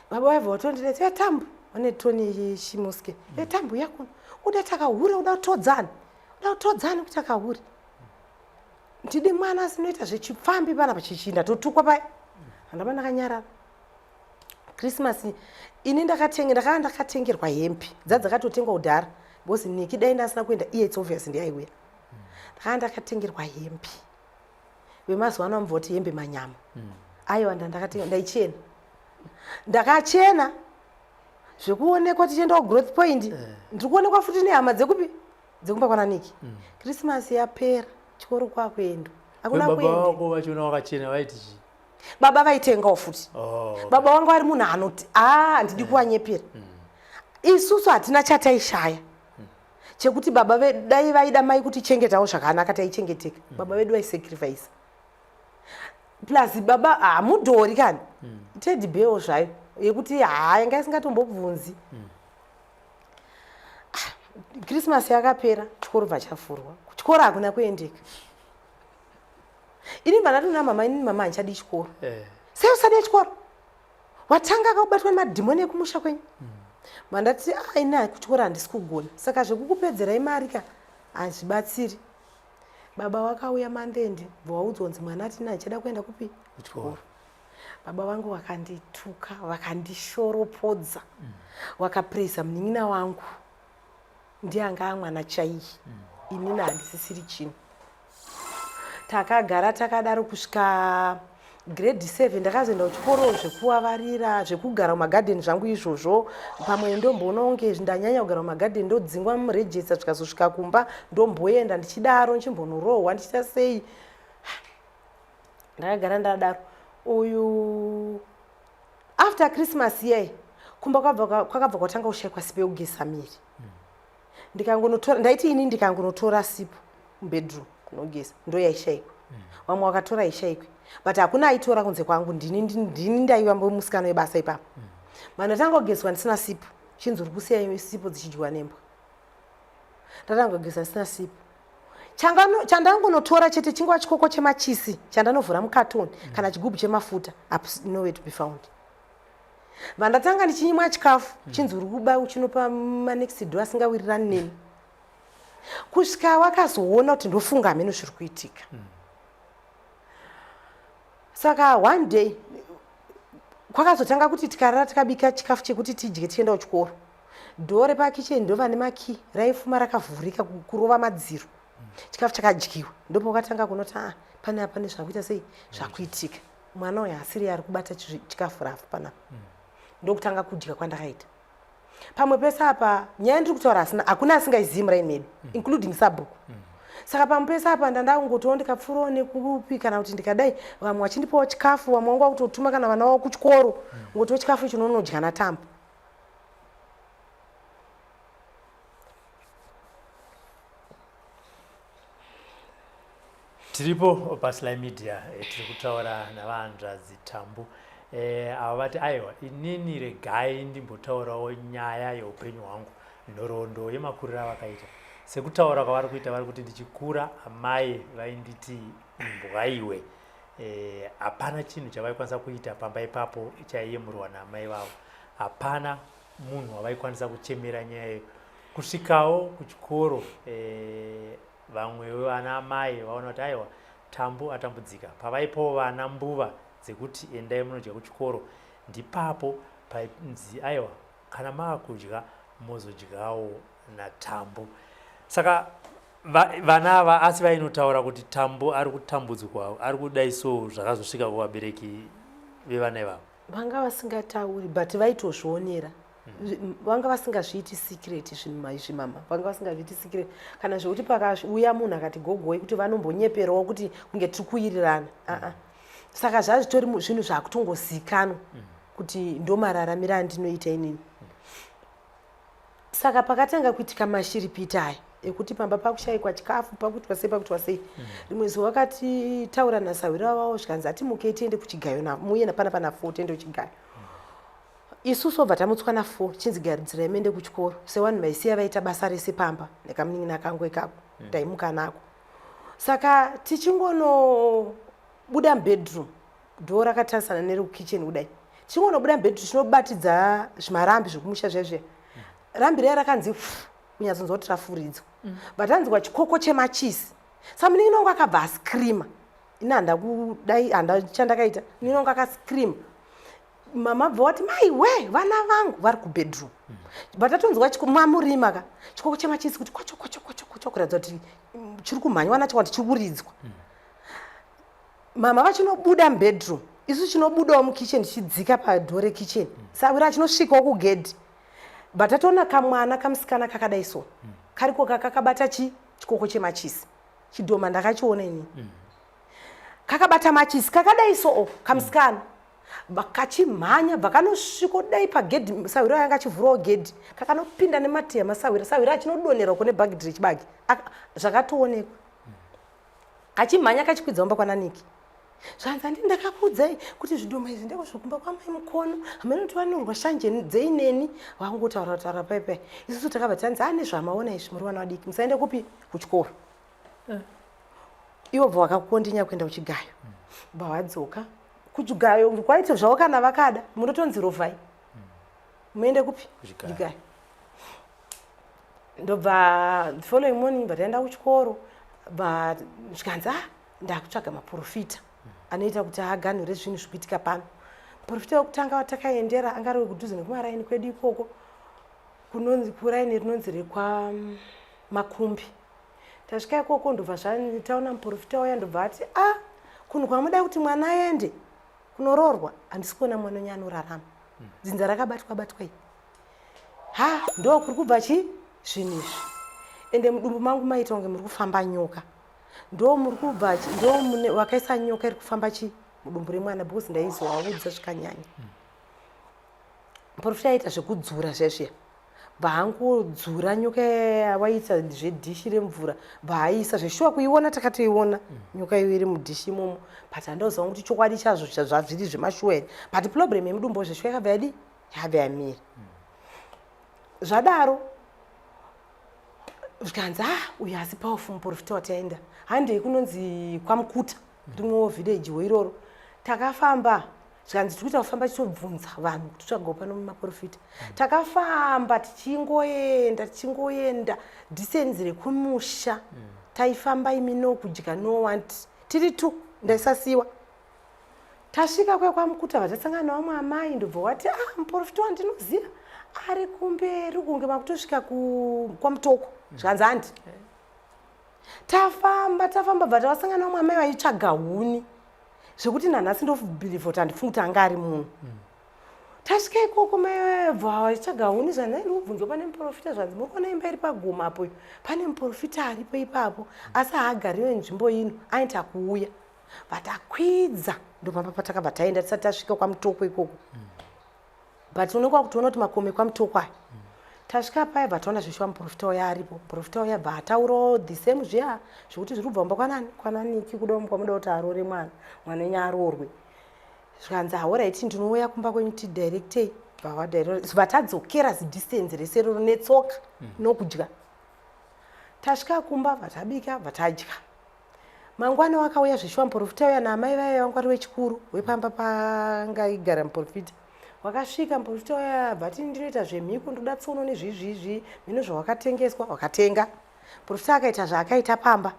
Baba vaibva vatondiretsa Tambo ane Tony Shimoske. Tambo yako uda takahura uda kutodzana. Uda kutodzana kuti akahuri. Ndide mwana asinoita zvechipfambi pana pachichinda totukwa paya. Handaba ndakanyarara. Christmas ini ndakatengerwa hembe. Dzakatotengwa kudhara. Bosi Niki dai ndasina kuenda iye it's obvious ndiaiuya. Ndakatengerwa hembe. Vemazuva ano vamvoti hembe manyama. Aiwa ndakatenga ndaichena. Ndakachena. Zvekuonekwa tichienda kugrowth point. Ndikuonekwa futi nehama dzekupi? Dzekumba kwana Niki. Christmas yapera. Chikoro kwakuendwa. Hakuna kuenda. Baba wako vachona wakachena vaiti chi? Baba vaitengawo futi. Baba wangu ari munhu anoti ndidi kuwanyepera. Isusu hatina chataishaya. Chekuti baba vedu dai vaida mai kuti chengetawo zvakanaka taichengeteka. Baba vedu vaisacrifice. Plus baba mudhori kani. Teddy bear zvayo yekuti yanga isingatombobvunzi. Christmas yakapera, chikoro vachafurwa. Kuchikoro hakuna kuendeka. Ini vanatona mama ini mama anchadi chikoro. Sei usadi chikoro? Watanga akabatwa nemadhimoni ekumusha kwenyu. Mandati ina kuchikora handisi kugona. Saka zvekukupedzerai mari ka hazvibatsiri. Baba wakauya mandendi, vaudzwa kunzi mwana ati achida kuenda kupi? Kuchikoro. Baba vangu vakandituka, vakandishoropodza. Wakapresa munin'ina wangu. Ndianga mwana chai. Inini handisisiri chinhu. Takagara takadaro kusvika grade 7 ndakazoenda kuchikoro zvekuavarira zvekugara mumagadheni zvangu izvozvo. Pamwe ndombononge ndanyanya kugara mumagadheni ndodzingwa murejista zvikazosvika kumba ndomboenda ndichidaro nchimbonorohwa ndichita sei. Ndakagara ndadaro. Uyu after Christmas year kumba kwakabva kwatanga kushayikwa sipo yekugesa miri. Ndikangonotora ndaiti ini ndikangonotora sipo mubedroom kunogesa ndo yaishayikwa. Vamwe vakatora yaishayikwa. But hakuna aitora kunze kwangu ndini ndaiwa musikana webasa ipapo. Mandatangogezwa ndisina sipo. Chinzuri kusiya sipo dzichidyiwa nembwa. Ndatangogezwa ndisina sipo. Chandangonotora chete chingwa chikoko chemachisi chandanovhura mukatoni kana chigubhu chemafuta nowhere to be found. Vandatanga ndichinyimwa chikafu chinzuri kuba chinopa manext door asingawirirani neni. Kusvika wakazoona kuti ndofunga hameno zviri kuitika. Saka one day kwakazotanga kuti tikarara tikabika chikafu chekuti tidye tienda kuchikoro. Dhoo pakicheni ndova nemaki raifuma rakavhurika kurova madziro. Chikafu chakadyiwa. Ndipo wakatanga kunoti pane zvakuita sei zvakuitika. Mwana uyu asiri ari kubata chikafu rafu panapa. Ndokutanga kudya kwandakaita. Pamwe pese apa nyaya ndiri kutaura hakuna asingaizivi muraini medu including sabhuku. Saka pamwe pese apa ndandangotoona ndikapfuurawo nekupi kana kuti ndikadai vamwe vachindipawo chikafu vamwe vanga vakutotuma kana vana vavo kuchikoro ngotiwo chikafu ichi unonodya natambo. Tiripo paSly Media tiri kutaura navanhukadzi Tambu. Ava vati aiwa inini regai ndimbotaurawo nyaya yeupenyu hwangu nhoroondo yemakuriro avakaita. Sekutaura kwavari kuita vari kuti ndichikura amai vainditi imbwaiwe. Hapana chinhu chavaikwanisa kuita pamba ipapo chaiyemurwa naamai vavo. Hapana munhu wavaikwanisa kuchemera nyayo. Kusvikawo kuchikoro vamwe vana amai vaona kuti aiwa Tambu atambudzika. Pavaipawo vana mbuva dzekuti endai munodya kuchikoro, ndipapo painzi aiwa kana maakudya mozodyawo naTambu. Saka vana ava asi vainotaura kuti Tambu ari kutambudzwa, ari kudaiso zvakazosvika kuvabereki vevana ivavo. Vanga vasingatauri but vaitozvionera. Vanga vasingazviiti secret zvinhu izvi mama. Vanga vasingazviiti secret kana zvekuti pakauya munhu akati gogoi kuti vanombonyeperawo kuti kunge tiri kuirirana. Saka zvazvitori zvinhu zvakutongozikanwa kuti ndomararamiro andinoita inini. Saka pakatanga kuitika mashiripiti aya ekuti pamba pakushayikwa chikafu pakuitwa sei. Rimwe zuva vakatitaura nasawira vavo zvikanzi atimukei tiende kuchigayo muye napana pana 4 tiende kuchigayo. Isusu obva tamutswa na 4 chinzi garidzirai muende kuchikoro. Sevanhu vaisiya vaita basa rese pamba nekamunin'ina kangu ikako taimuka nako. Saka tichingonobuda mubedroom dhoo rakatarisana nerekukicheni kudai. Tichingonobuda mubedroom tinobatidza zvimarambi zvokumusha zvezve. Rambi riya rakanzi kunyatsonzwa kuti rafuridzwa. Vatanzwa chikoko chemachisi. Saka munin'ina wangu akabva askrima. Ina handa chandakaita. Munin'ina wangu akaskrima. Mama bva wati mai we vana vangu vari kubedroom. Vatatonzwa mamurima ka chikoko chemachisi kuti kocho kuratidza kuti chiri kumhanywa nacho kuti chiri kuridzwa. Mama vachinobuda mubedroom. Isu chinobudawo mukicheni chidzika padhoo rekicheni. Sawira chinosvikawo kugedhi. Batatoona kamwana kamusikana kakadai so. Kariko kakabata chikoko chemachisi. Chidhoma ndakachiona inini. Kakabata machisi kakadai so kamusikana. Vakachimhanya vakanosvika dai pagedhi. Sawira yanga achivhurawo gedhi. Kakanopinda nematema sawira achinodonera kune bhagidhi rechibagi. Zvakatoonekwa. Kachimhanya kachikwidza umba kwananiki. Zvanzi handii ndakakuudzai kuti zvidhoma izvi ndeko zvokumba kwamai mukono. Hameno vanonzwa shanje dzeineni vangotaura paipai. Isusu takabva tanzi nezvamaona izvi muri vana vadiki musaende kupi kuchikoro. Ivo bva vakakondinya kuenda kuchigayo. Bva vadzoka kuchigayo kwaita zvavo kana vakada munotonzi rovhai. Muende kupi kuchigayo. Ndobva following morning vataenda kuchikoro. Zvikanzi ndakutsvaga maprofita anoita kuti aganhure zvinhu zvikuitika pano. Profita wekutanga watakaendera anga ari kudhuze nekumaraini kwedu ikoko kunonzi kuraini rinonzi rekwa Makumbi. Tasvika ikoko ndobva zvataona muprofita waya ndobva ati kunhu kwamuda kuti mwana aende kunoroorwa handisi kuona mwana wenyu anorarama. Dzinza rakabatwa iyi. Ndo kuri kubva zvinhu izvi. Ende mudumbu mangu maita kunge muri kufamba nyoka. Ndo muri kubva ndo wakaisa nyoka iri kufamba mudumbu remwana because ndaizovaudza zvikanyanya. Muprofita aita zvekudzura zvezviya. Vaangodzura nyoka waisa zvedhishi remvura. Vaaisa zveshuwa kuiona takatoiona nyoka iyo iri mudhishi imomo. But handauziva kuti chokwadi chazvo zvazviri zvemashuwa here. But problem yemudumbu zveshuwa yakabva yadi have yamira zvadaro zvikanzi uyu hasi powerful muprofita wataenda handei kunonzi kwaMukuta rimwewo village weiroro takafamba zvikanzi tikuita kufamba tichibvunza vanhu kuti tsvaga pano mumaprofita takafamba tichingoenda distance rekumusha taifamba imi nokudya nowanti tiri tu ndaisasiwa tasvika kwaMukuta vatasangana navamwe amai ndobva wati muprofita wandinoziva ari kumberi kunge makutosvika kwaMutoko zvikanzi handi tafamba bva tavasangana navamwe amai vaitsvaga huni zvekuti nanhasi ndobhilivha kuti handifungi kuti anga ari munhu tasvika ikoko maibva vaitsvaga huni zvanzi ndi kubvunzwa pane muprofita zvanzi muri kuona imba iri pagomo apo pane muprofita aripo ipapo asi haagariwo nzvimbo ino aita kuuya vatakwidza ndopamba patakabva taenda tisati tasvika kwaMutoko ikoko but unokwa kutiona kuti makome kwaMutoko aya tasvika paya bva taona zvishuwa muprofita uya aripo muprofita uya bva ataurawo the same zviya zvokuti zviri kubva mba kwananiki kwamuda kuti arore mwana wenyu arorwe zvikanzi alright ndinouya kumba kwenyu tidirectei vatadzokera zidistance reseroro netsoka nokudya tasvika kumba vatabika vatadya mangwana wakauya zvishuwa muprofita uya naamai vaya vangwari wechikuru wepamba pangaigara muprofita wakasvika muprofita uya bvati ndinoita zvemhiko ndoda tsono nezvizvizvi mino zvawakatengeswa wakatenga muprofita akaita zvaakaita pamba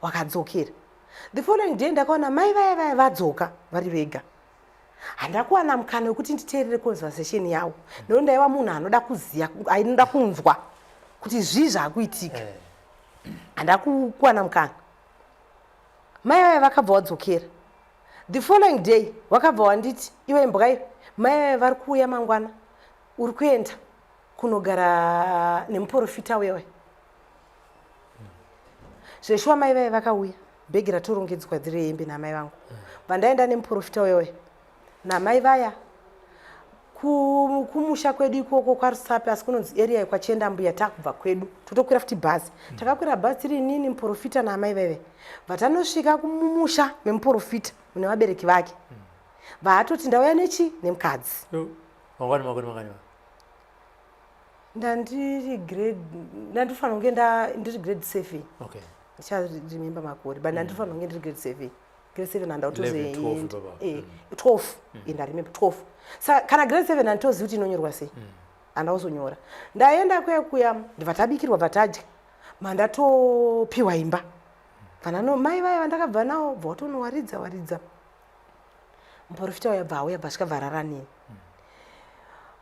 wakadzokera the following day ndakaona mai vaya vadzoka vari vega handakuwana mukana wekuti nditeerere conversation yavo nokuti ndaiva munhu anoda kuziva anoda kunzwa kuti zvii zvaakuitika handakuwana mukana mai vaya vakabva vadzokera the following day wakabva wanditi iwe mbwa mai vaya vari kuuya mangwana uri kuenda kunogara nemuprofita wewe zveshuwa mai vaya vakauya bhegi ratorongedzwa dziri hembe namai vangu vandaenda nemuprofita wewe namai vaya kumusha kwedu ikoko kwaRusape asi kunonzi area kwaChendambuya takubva kwedu totokwira futi bhazi takakwira bhazi tiri nini muprofita namai veve vatanosvika kumusha memuprofita mune vabereki vake vaatoti ndauya nechi nemukadzi ndandifanira kunge ndiri grade 7 ndicharimemba makore but ndandifanira kunge ndiri grade 7 grade 7 handautozoenda 12 ndarimemba 12 saka kana grade 7 handitozivi kuti inonyorwa sei handauzonyora ndaenda kuya ndibva tabikirwa bva tadya mandatopiwa imba vanano mai vaya vandakabva navo bva watonowaridza muprofita uya bva auya bva svika varara neni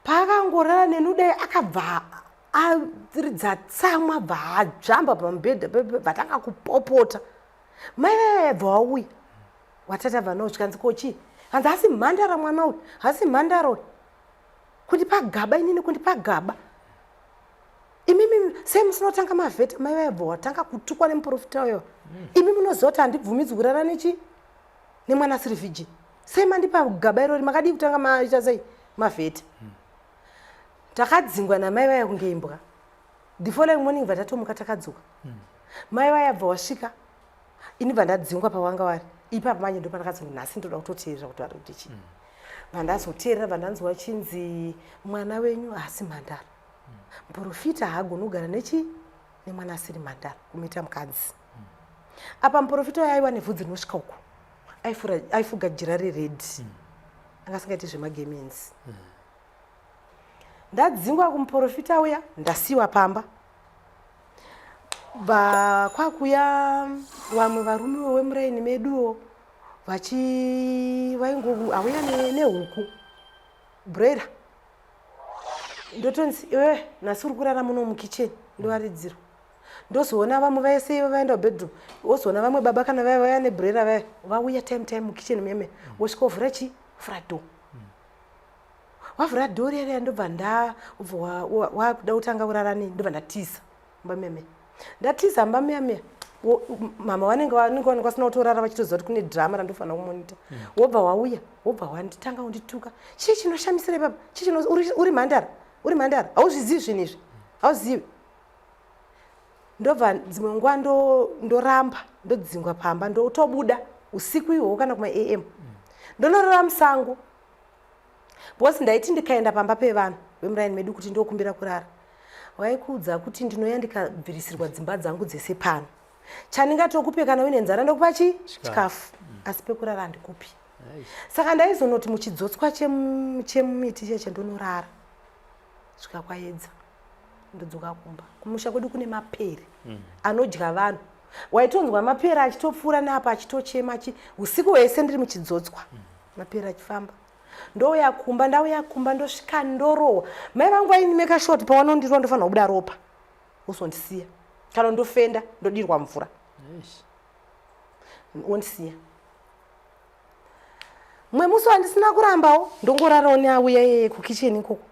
paakangorara neni udai akabva aridza tsamwa bva adzvamba pamubhedha vatanga kupopota mai vaya bva wauya watata bva navo zvikanzi kochi hanzi hasi mhandara mwana uyu hasi mhandara uyu kundipa gaba inini kundipa gaba imimi sei musinotanga mavheta mai vaya bva watanga kutukwa nemuprofita uyo imi munoziva kuti handibvumidzwi kurara nechi nemwana asiri vhiji sei mandipa gaba irori makadii kutanga maita sei mavheta takadzingwa namai vaya kunge imbwa the following morning vatatomuka takadzoka mai vaya bva wasvika ini bva ndadzingwa pawanga wari ipapo manje ndo pandakadzonzi nhasi ndoda kutoteerera kuti vari kuti chii vandazoteerera vandanzwa chinzi mwana wenyu hasi mhandara muprofita haagoni kugara nechi nemwana asiri mhandara kumuita mukadzi apa muprofita uyo aiwa nevhudzi rinosvika uku aifuga jira reredhi angasingaiti zvemagemens ndadzingwa kumuprofita uya ndasiwa pamba kwakuya vamwe varume vemuraini meduwo vaingouya nehuku brera ndotonzi iwe nhasi uri kurara muno mukicheni ndowaridzirwa ndozoona vamwe vaise vaenda kubedroom wozoona vamwe baba kana vaya nebrera vaya vauya time mukicheni meme wosvika wovhura chi vhura dho wavhura dho rereya ndobva wakuda kutanga kurara nini ndobva ndatiza mba meme ndatiza mba meme mama vanenge vasina kutorara vachitoziva kuti kune drama randofanira kumonita wobva wauya wobva wanditanga undituka chii chinoshamisira ipapa uri mhandara hauzvizivi zvinhu izvi hauzivi ndobva dzimwe nguva ndoramba ndodzingwa pamba ndotobuda usiku ihwo kana kuma am ndonorara musango because ndaiti ndikaenda pamba pevanhu vemuraini medu kuti ndokumbira kurara waikuudza kuti ndinoya ndikabvirisirwa dzimba dzangu dzese pano chandingatokupe kana uine nzara ndokupa chikafu asi pekurara handikupi saka ndaizonoti muchidzotswa chemumiti cheche ndonorara svika kwaedza ndodzoka kumba kumusha kwedu kune mapere anodya vanhu waitonzwa mapere achitopfuura neapa achitochema usiku hwese ndiri muchidzotswa mapere achifamba ndouya kumba ndosvika ndorohwa mai vangu vainimeka shoti pawanondirwa ndofanira kubuda ropa uzondisiya kana ndofenda ndodirwa mvura wondisiya mwe musi wandisina kurambawo ndongorarawo neauya kukicheni ikoko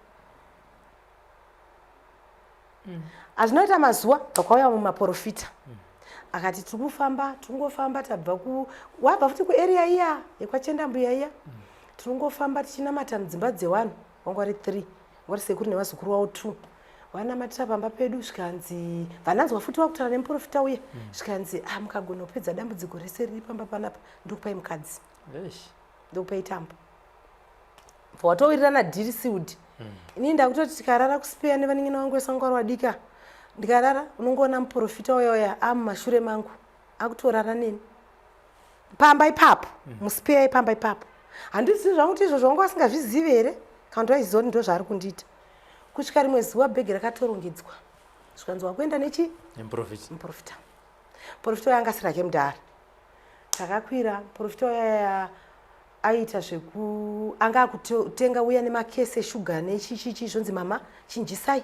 azvinoita mazuva akauya mumaprofita akati tingofamba tabva wabva futi kuarea iya yekwachendambuya iya tingofamba tichinamata mudzimba dzevanhu vanga vari 3 vari sekuru nevazukuru wavo 2 vanamatira pamba pedu zvikanzi vananzwa futi vakutaura nemuprofita uye zvikanzi mukagona kupedza dambudziko rese riri pamba panapa ndokupai mukadzi ndokupai tambo watowirira dirisiudi inini ndakutoti tikarara kusipeya nevaning'ina vangu vesangwari wadika ndikarara unongoona muprofita uya amumashure mangu akutorara neni pamba ipapo musipeya ipamba ipapo handizivi zvangu kuti izvo zvangu asingazvizivi here kana kuti aiziva kuti ndo zvaari kundiita kusvika rimwe zuva bhegi rakatorongedzwa zvikanzwa kuenda muprofita muprofita uya anga asirake mudhara takakwira muprofita uya aita anga akutenga uya nemakesi eshuga nechichichi zvonzi mama chinjisai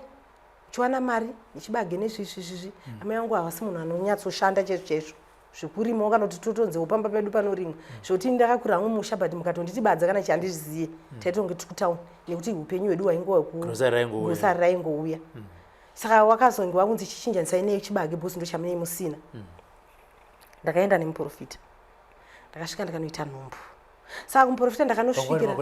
chiwana mari nechibage nezvizvizvizvi amai vangu havasi munhu anonyatsoshanda chezvo zvekurima wakanoti totonzewo pamba pedu panorimwa zvokuti ndakakwira hamwe musha but mukatonditibadza kana chandizviziye taitonge tikutauni nekuti upenyu hwedu hwaingogusa raingouya saka wakazonge wakunzi chichinjanisai nechibage bhosi ndo chamunei musina ndakaenda nemuprofita ndakasvika ndakanoita nhumbu saka kumuprofita ndakanosvikira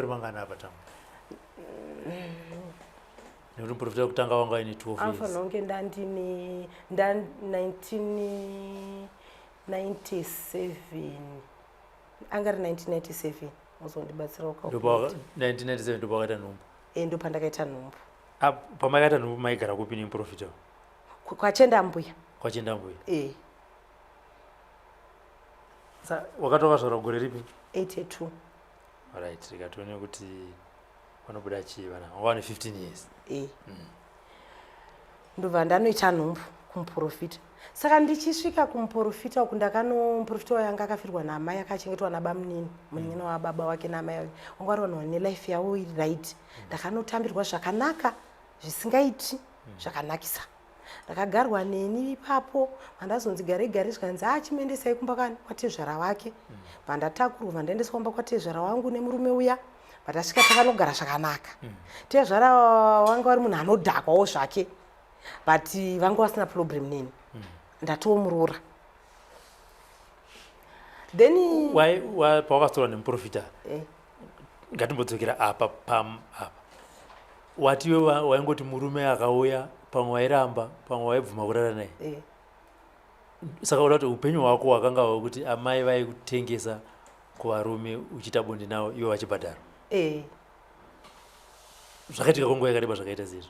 nekuti muprofita kutanga wanga ine 12 years afanira kunge ndandine 1997 angari 1997 uzondibatsira uka 1997 ndo pakaita nhumbu ndo pandakaita nhumbu pamakaita nhumbu maigara kupi nemuprofita kwachendambuya wakatoka zvara gore ripi 82 right rikatoone kuti vanobuda chii vana wanga 15 years ndobva ndanoita nhumbu kumuprofita saka ndichisvika kumuprofita uku muprofita wayo anga akafirwa naamai akachengetwa nabamunini munin'ina wababa wake naamai vake wanga vari vanhu vane life yavo iri right ndakanotambirwa zvakanaka zvisingaiti zvakanakisa ndakagarwa neni ipapo vandazonzi gare zvikanzi chimuendesai kumba kwatezvara wake vandatakurwa ndaendeswa kumba kwatezvara wangu nemurume uya vatasvika takanogara zvakanaka tezvara wanga vari munhu anodhakwawo zvake but vanga vasina problem neni ndatomurora then pawakatorwa nemuprofita ngatimbodzokera apa watiwe waingoti murume akauya pamwe wairamba pamwe waibvuma kurara naye saka uda kuti upenyu hwako hwakanga hwekuti amai vaikutengesa kuvarume uchiita bonde navo ivo vachibhadhara zvakaitika kwenguva yakareba zvakaita sezvo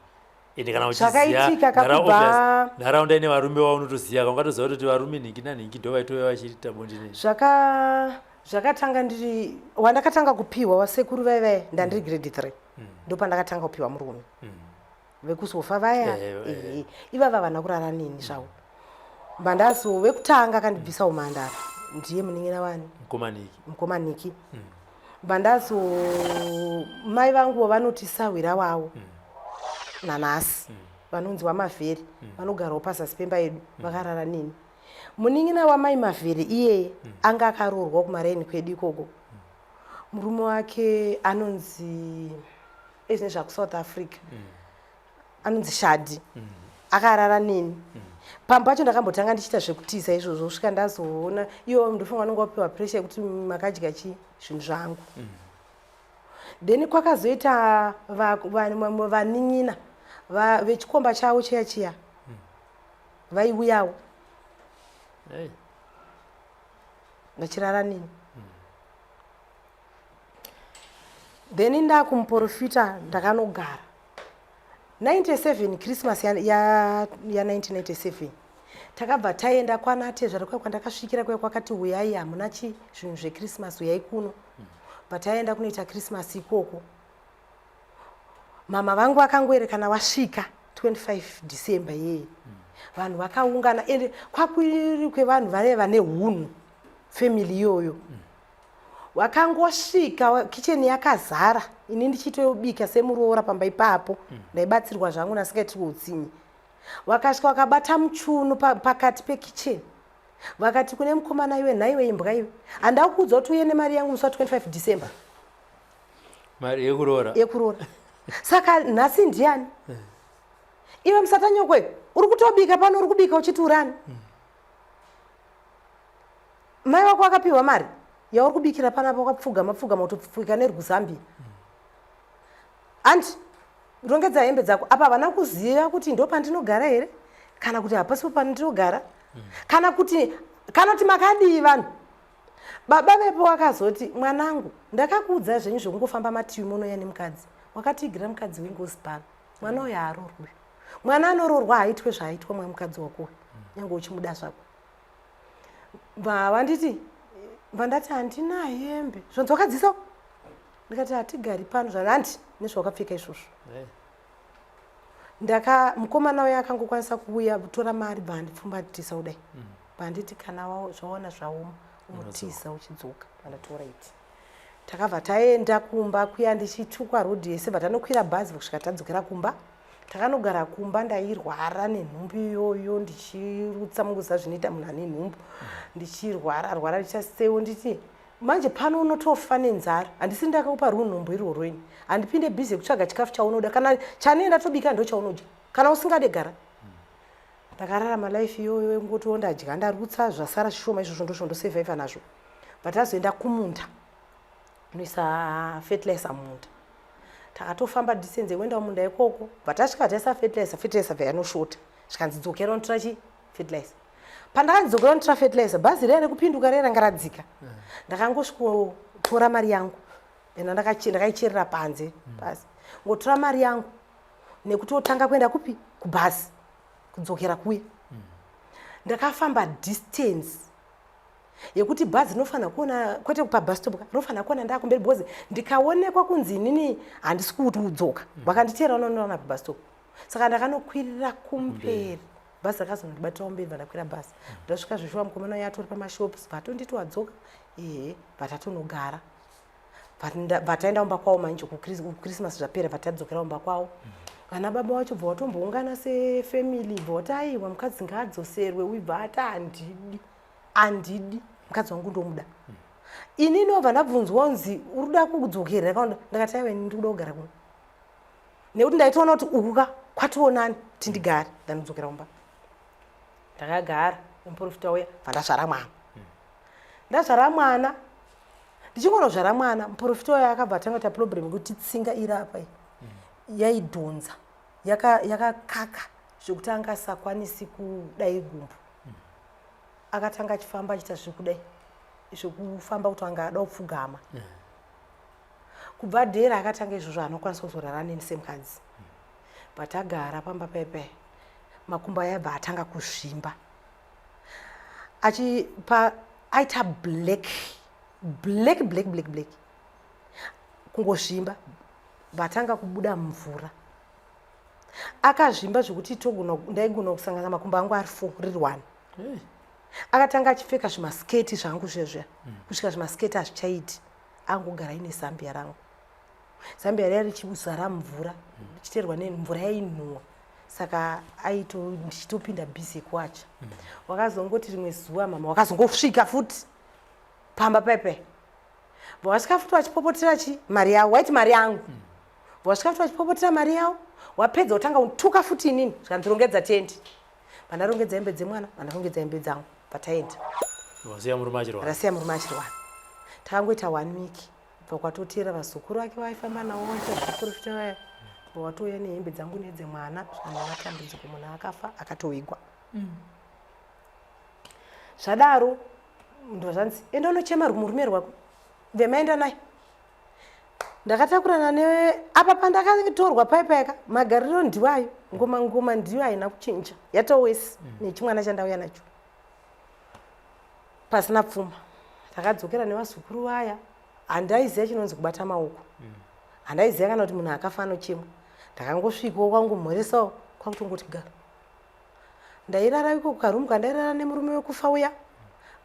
ende kana uchiziya nharaunda ine varume wavo unotoziya kaungatoziva kuti varume nhingi nanhingi ndo vaitova vachiita bonde nei zvakatanga ndiri wandakatanga kupiwa vasekuru vaivaya ndandiri grade 3 ndo pandakatanga kupiwa murume vekuzofa vaya ivava vana kurara nini zvavo mbandazo vekutanga akandibvisa umhandara ndiye munin'ina wani mukomaniki mbandazo mai vangu vanoti sahwira wavo nanhasi vanonzi wamavheri vanogarawo pazasi pemba yedu vakarara nini munin'ina wamai mavheri iyeye anga akaroorwa kumaraini kwedu ikoko murume wake anonzi ezvine zvakusouth africa anonzi Shadi akarara neni pamba pacho ndakambotanga ndichiita zvekutiza izvozvo svika ndazoona iwo ndofunga vanonga vapiwa pressure yekuti makadya zvinhu zvangu then kwakazoita vanin'ina vechikomba chavo chiya vaiuyawo vachirara neni then ndakumuprofita ndakanogara 97 Christmas ya 1997 takabva taenda kwanatezvara kwandakasvikira kwakati uyai hamuna zvinhu zveChristmas uyai kuno bataenda kunoita Christmas ikoko mama vangu vakangoerekana wasvika 25 December yeye vanhu vakaungana ende kwakwiri kwevanhu vane hunhu family iyoyo wakangosvika kitchen yakazara ini ndichitobika semuroora pamba ipapo ndaibatsirwa zvangu nasingaiti kuutsinyi wakasvika wakabata muchuno pakati pekitchen vakati kune mukomana iwe nhaiwe imbwa iwe handakudza kuti uye nemari yangu musi wa 25 December mari yekuroora saka nhasi ndiani iwe musatanyokwe uri kutobika pano uri kubika uchiti urani mai wako akapiwa mari yauri kubikira panapo wakapfugama utopfugika neruguzambia andi rongedza hembe dzako apa havana kuziva kuti ndo pandinogara here kana kuti hapasipo pandinogara kana kuti makadii vanhu baba vepo wakazoti mwanangu ndakakuudza zvenyu zvekungofamba mativi munoya nemukadzi wakatigira mukadzi wengozi pano mwana uyo haarorwi mwana anororwa haitwe zvaaitwa mwamukadzi wako nyange uchimuda zvako vandati handina hembe zvonzi wakadzisa ndikati hatigari pano zvanandi nezvawakapfeka izvozvo mukomana uyo akangokwanisa kuuya tora mari bandipfumbatisa kudai banditi kana zvaona zvaoma umutiza uchidzoka vandatora iti takabva taenda kumba kuya ndichitukwa rodhi yese vatanokwira bhazi kusvika tadzokera kumba takanogara kumba ndairwara nenhumbu iyoyo ndichirutsamuguza zvinoita munhu ane nhumbu ndichirwara ndichasewo nditi manje pano unotofa nenzara handisi ndakaupa runhumbu irworwo ini handipinde bhizi yekutsvaga chikafu chaunoda kana chanenda tobika ndo chaunodya kana usingade gara ndakararama life iyoyo ngotiwo ndadya ndarutsa zvasara zvishoma izvozvo ndosevhaiva nazvo batazoenda kumunda unoisa fertilizer mumunda takatofamba distance yekuenda mumunda ikoko batasvika taisa fertilizer vayanoshota zvikanzidzokera unotora fertilizer pandakanzidzokera unotora fertilizer bhazi rere kupinduka reranga radzika ndakangosvikotora mari yangu ena ndakaicherera panze basi ngotora mari yangu nekuti otanga kuenda kupi kubhazi kudzokera kuya ndakafamba distance yekuti bhazi rinofanira kuona kwete pabus stop rinofanira kuona ndakumberi bhozi ndikaonekwa kunzi inini handisi kuti udzoka vakanditera unoona pabus stop saka ndakanokwirira kumberi bhazi rakazondibatira kumberi vandakwira bhazi ndasvika zvishuwa mukomana yatori pamashops vatonditi wadzoka vatatonogara vataenda kumba kwavo manje kuchristmas zvapera vatadzokera kumba kwavo vana baba vacho bva vatomboungana sefamily bva vati aiwa mukadzi ngaadzoserwe uibva ati handidi mukadzi wangu ndomuda inini obva ndabvunzwa unzi uri kuda kudzokera ndakati aiwa ndiri kuda kugara kuno nekuti ndaitoona kuti ukuka kwationani kuti ndigare ndandidzokera kumba ndakagara nemuprofita uya vandazvara mwana ndazvara mwana ndichingonozvara mwana muprofita uya akabva atanga kuita problem yekuti tsinga iri apa yaidhonza yakakaka zvekuti angasakwanisi kudai gumbo akatanga achifamba achiita zvekudai zvekufamba kuti angada kupfugama kubva dhera akatanga izvozvo anokwanisa kuzorara neni semukadzi batagara pamba pepe makumbo ayabva atanga kuzvimba aita black kungozvimba batanga kubuda mvura akazvimba zvekuti ndaigona kusangana makumbo angu ari 4 riri 1 akatanga achipfeka zvimasketi zvangu zvezve kusvika zvimasketi hazvichaiti angogara ine zambia rangu zambia raya richizara mvura richiterwa nemvura yainhuwa saka ndichitopinda bhizi yekuacha wakazongoti rimwe zuva mama wakazongosvika futi pamba pepe vasvika futi vachipopotera mari yavo waiti mari yangu vasvika futi vachipopotera mari yavo wapedza utanga utuka futi inini zvikandirongedza tendi vandarongedza hembe dzemwana vandarongedza hembe dzangu pataenda rasiya murume achirwara takangoita 1 week bva kwatotera vazukuru vake vaifamba nawo vaprofita vaya watouya nehembe dzangu nedzemwana zvanavatambudziko munhu akafa akatowigwa zvadaro ndo zvanzi enda unochema murume rwako vemaenda naye ndakatakurana newe apa pandakatorwa paipaika magariro ndiwayo ngoma ndiyo haina kuchinja yatowesi nechimwana chandauya nacho pasina pfuma. Takadzokera nevazukuru vaya handaiziva chinonzi kubata maoko handaiziva kana kuti munhu akafa anochemwa. Ndakangosvikawo kwangomhoresawo kwakutongoti gara. Ndairara iko kukarumu kandairara nemurume wekufa uya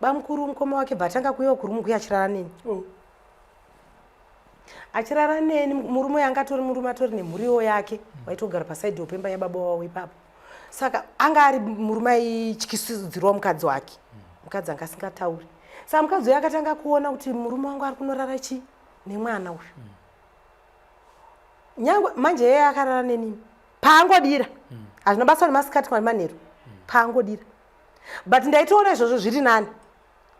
bamukuru mukoma wake bvatanga kuiwa kurumu kuya achirara neni achirara neni murume yanga atori murume atori nemhuriwo yake waitogara pasaidhi pemba yababa wawo ipapo. Saka anga ari murume aityisidzirwa mukadzi wake mukadzi anga asingatauri. Saka mukadzi uyo akatanga kuona kuti murume wangu ari kunorara chi nemwana uyu nyangwe manje yeye akarara neni paangodira hazvina basa nemasikati manero paangodira but ndaitoona izvozvo zviri nani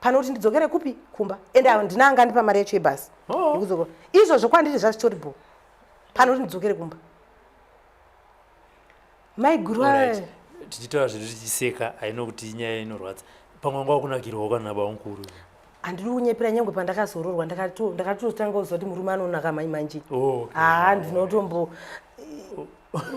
pano kuti ndidzokere kupi kumba ende ndinanga ndipa mari yacho yebhasi ndikuzokora izvozvo kwandiri zvazvitoribo pano kuti ndidzokere kumba maiguru tichitaura zvedu tichiseka haino kuti inyaya inorwadza pamwe nguva kunakirwa kana bamukuru handiri kunyepera nyangwe pandakazororwa ndakatotanga kuziva kuti murume anonaka mai manje ndinotombo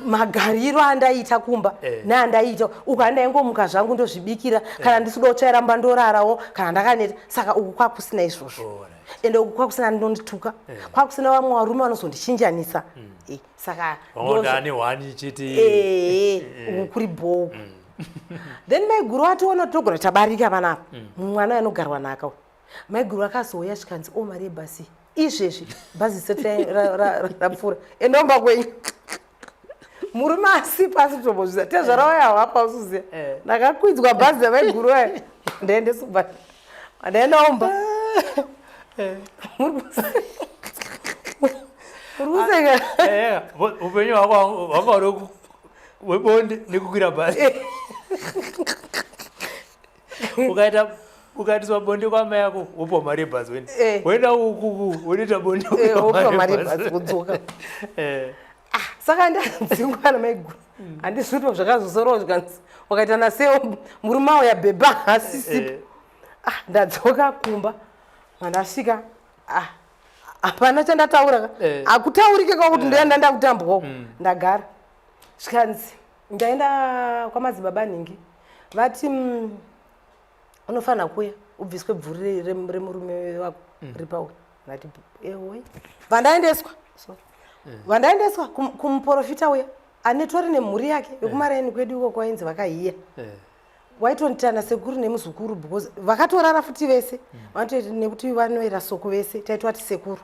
magariro andaita kumba neandaita uku andaingomuka zvangu ndozvibikira kana ndisida kutsvaira mba ndorarawo kana ndakaneta. Saka uku kwakusina izvozvo ende uku kwakusina ndondituka kwakusina vamwe varume vanozondichinjanisa. Saka uku kuri bhouku then maiguru ationa togona tabarika panapa mwana anogarwa naka maiguru akazouya zvikanzi mari yebhasi izvezvi bhazi seti rapfuura endomba kwenyu murume asi pasi tombozviza tezvarawaya hwapa usuziya ndakakwidzwa bhazi yamaiguru aya ndaendesubha ndaendaomba uruseka upenyu hwako webonde nekukwira bhazi ukatiswa bonde kwama yako wopa mari yebhazi wenda ukuku wonoita bonde wopa mari yebhazi kudzoka. Saka ndanzingwa namaiguru handizvipo zvakazosorowo zvikanzi wakaita nasewo murume awo yabhebha hasisipo. Ndadzoka kumba mandasvika hapana chandataura hakutaurike kwakuti ndoenda ndakutambwawo ndagara zvikanzi ndaenda kwamadzibaba nhingi vati unofanira kuya ubviswe bvuri remurume wako ripauri vati ewoi vandaendeswa kumuprofita uya anetori nemhuri yake yokumaraini kwedu iko kwainzi vakahiya waitonditana sekuru nemuzukuru because vakatorara futi vese vanototi nekuti vanoera soko vese taitwati sekuru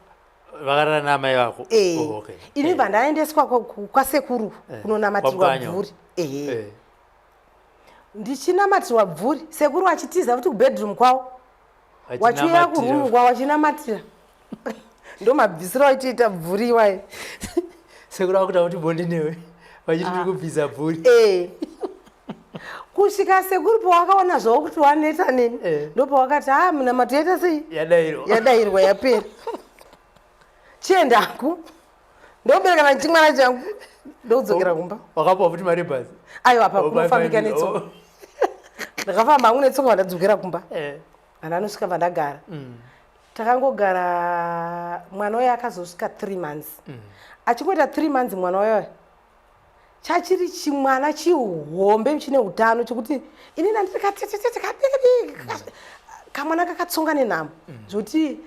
vakarara namai vako. Ini vandaendeswa kwasekuru kunonamatirwa bvuri ndichinamatirwa bvuri sekuru achitiza futi kubedroom kwavo wachiuya kurumu kwavo wachinamatira ndo mabvisiro aitiita bvuri iwayo sekuru akuta kuti bonde newe vachitiri kubvisa bvuri kusvika sekuru pawakaona zvavo kuti waneta neni ndo pawakati munamato yaita sei yadayirwa yapera chiendaku ndoberekana nechimwana changu ndokudzokera kumba. Wakapawo futi mari yebhazi aiwa pa kunofambika netsoka ndakafamba hangu netsoka vandadzokera kumba vandanosvika vandagara takangogara mwana uyo akazosvika 3 months achingoita 3 months mwana uyo chachiri chimwana chihombe chine utano chokuti ini kamwana kakatsonga nenhamo zvokuti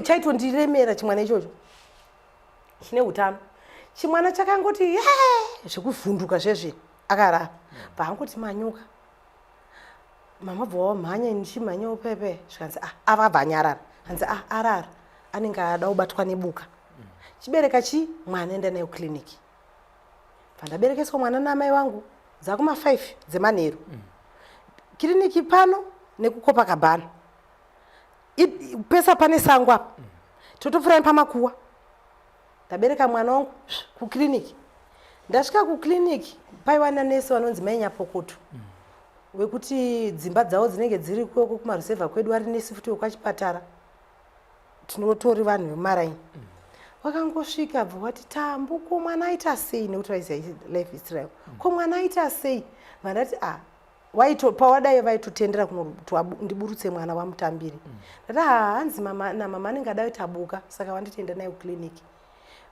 chaitondiremera chimwana ichocho chine utano. Chimwana chakangoti zvekuvhunduka zvezve akarara paangoti manyuka mama bva wamhanya nichimhanyawo pepe zvikanzi avabva anyarara hanzi arara anenge ada kubatwa nebuka chibereka mwana enda nayo kiriniki. Pandaberekeswa mwana namai vangu dzakuma 5 dzemanheru kiriniki pano nekukopa kabhana pesa pane sango apa totopfurai pamakuwa ndabereka mwana wangu kukiriniki. Ndasvika kukiriniki paiwana nesi vanonzi mainyapokoto wekuti dzimba dzavo dzinenge dziri kweko kumarusevha kwedu ari nesi futi wekwachipatara tinotori vanhu vemaraini wakangosvika bva wati Tambu ko mwana aita sei nekuti vaiziva life history yavo ko mwana aita sei vandati pawadai vaitotendera kuti ndiburutse mwana wamutambiri ndati hanzi mama namama anenge ada kuti abuka saka wanditoenda naye kukiriniki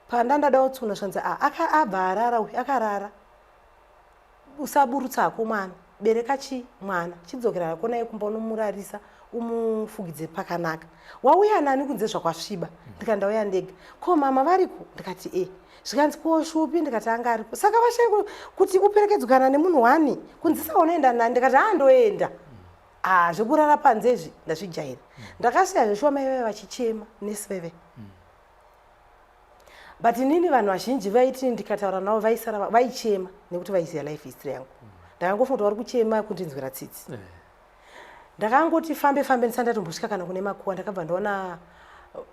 pandandada utsuna zvanzi abva arara uyu akarara usaburutsako mwana bereka mwana chidzokera kona yekumba unomurarisa umufugidze pakanaka wauya nani kunze zvakwasviba ndikandauya ndega ko mama variko ndikati zvikanzi koshupi ndikati anga ariko saka vashe kuti uperekedzukana nemunhu wani kunzisa unoenda nani ndikati andoenda zvekurara panzezvi ndazvijaira ndakasiya zveshuwa mai vave vachichema nesi veve but inini vanhu vazhinji vaiti ndikataura navo vaisara vaichema nekuti vaiziva life history yangu ndakangofunga kuti vari kuchema kundinzwira tsitsi ndakangoti fambe ndisandatombosvika kana kune makuwa ndakabva ndaona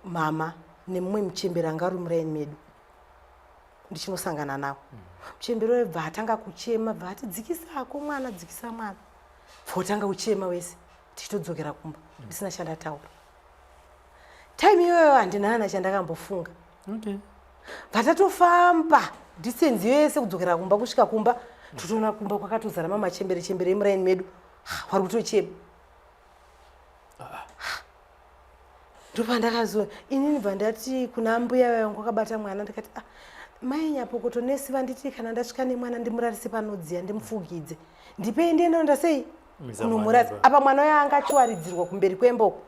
mama nemumwe muchemberi anga ari muraini medu ndichinosangana nawo muchemberi webva atanga kuchema bva ati dzikisako mwana dzikisa mwana bvautanga kuchema wese tichitodzokera kumba ndisina chandataura time iyoyo handinana chandakambofunga patatofamba distance yese kudzokera kumba kusvika kumba totoona kumba kwakatozara mamachembere emuraini medu wari kutochema ndopandakazoona inini bva ndati kuna mbuya vangu akabata mwana ndikati mai nyapokoto nesi vanditi kana ndasvika nemwana ndimurarise panodziya ndimufugidze ndipei ndiendaenda sei kunomurasa apa mwana uyo anga achiwaridzirwa kumberi kwemboko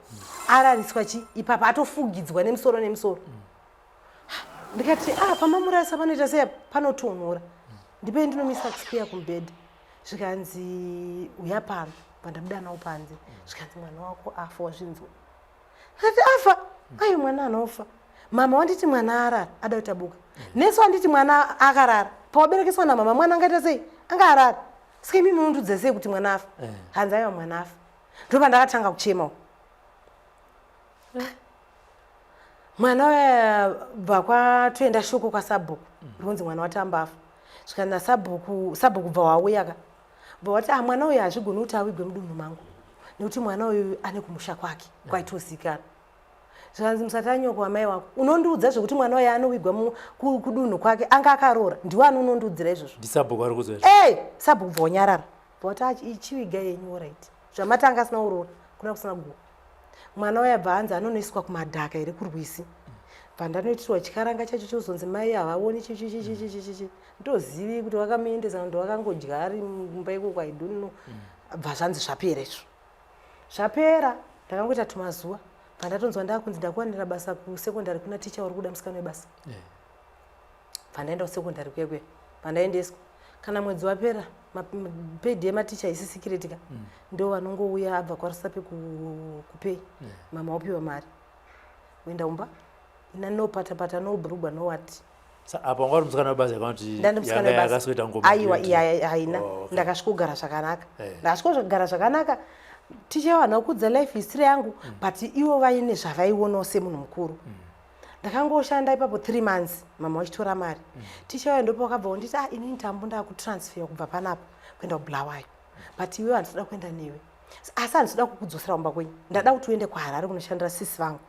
arariswa ipapa atofugidzwa nemusoro ndikati pamamurasa panoita sei panotonhora ndipei ndinomisa kusikiya kumubhedha zvikanzi uya pano pandabuda nawo panze zvikanzi mwana wako afa wazvinzwa ndikati afa ayo mwana anofa mama wanditi mwana arara ada kutabuka nesi wanditi mwana akarara pawaberekeswa namama mwana angaita sei anga arara saka imi munondudza sei kuti mwana afa hanzi aiwa mwana afa ndopandakatanga kuchemawo mwana uya bva kwatoenda shoko kwasabhuku ndonzi mwana watamba afa zvikana sabhuku bva wauyaka bva wati mwana uyu hazvigoni kuti awigwe mudunhu mangu nekuti mwana uyu ane kumusha kwake kwaitozikana zvikanzi musati anyokwa mai wako unondiudza zvekuti mwana uyu anowigwa kudunhu kwake anga akaroora ndiwe ani unondiudzira izvozvo ndisabhuku ari kuzwa sabhuku bva wanyarara bva wati ichiviga yenyu right zvamatanga asina uroora kuna kusina guwa mwana uya bva anzi anonoiswa kumadhaka iri kurwisi bva ndanoitirwa chikaranga chacho chozonzi mai havaoni chichi ndozivi kuti wakamuendesa ndowakangodya ari mumba ikoko aidhonno bva zvanzi zvapera izvo zvapera ndakangoita tumazuva bva ndatonzwa ndakunzi ndakuwanira basa kusekondari kuna ticha uri kuda musikana webasa bva ndaenda kusekondari kwekwe bva ndaendeswa kana mwedzi wapera mapedhi ematicha isisikiretika ndo vanongouya abva kwarisape kupei mama wapiwa mari uenda umba ina nopatapata nobhurugwa nowati apa wanga uri musikana webasa yanga yakasoita ngoma aiwa haina ndakasvika kugara zvakanaka ndakasvika kugara zvakanaka ticha vana kudza life history yangu but ivo vaine zvavaionawo semunhu mukuru ndakangoshanda ipapo 3 months mama wachitora mari ticha vayo ndopo wakabva wonditi inini tambo ndakutransfer kubva panapa kuenda kubulawayo but iwe handitoda kuenda newe asi handitoda kukudzosera kumba kwenyu ndada kuti uende kuharare kunoshandira sisi vangu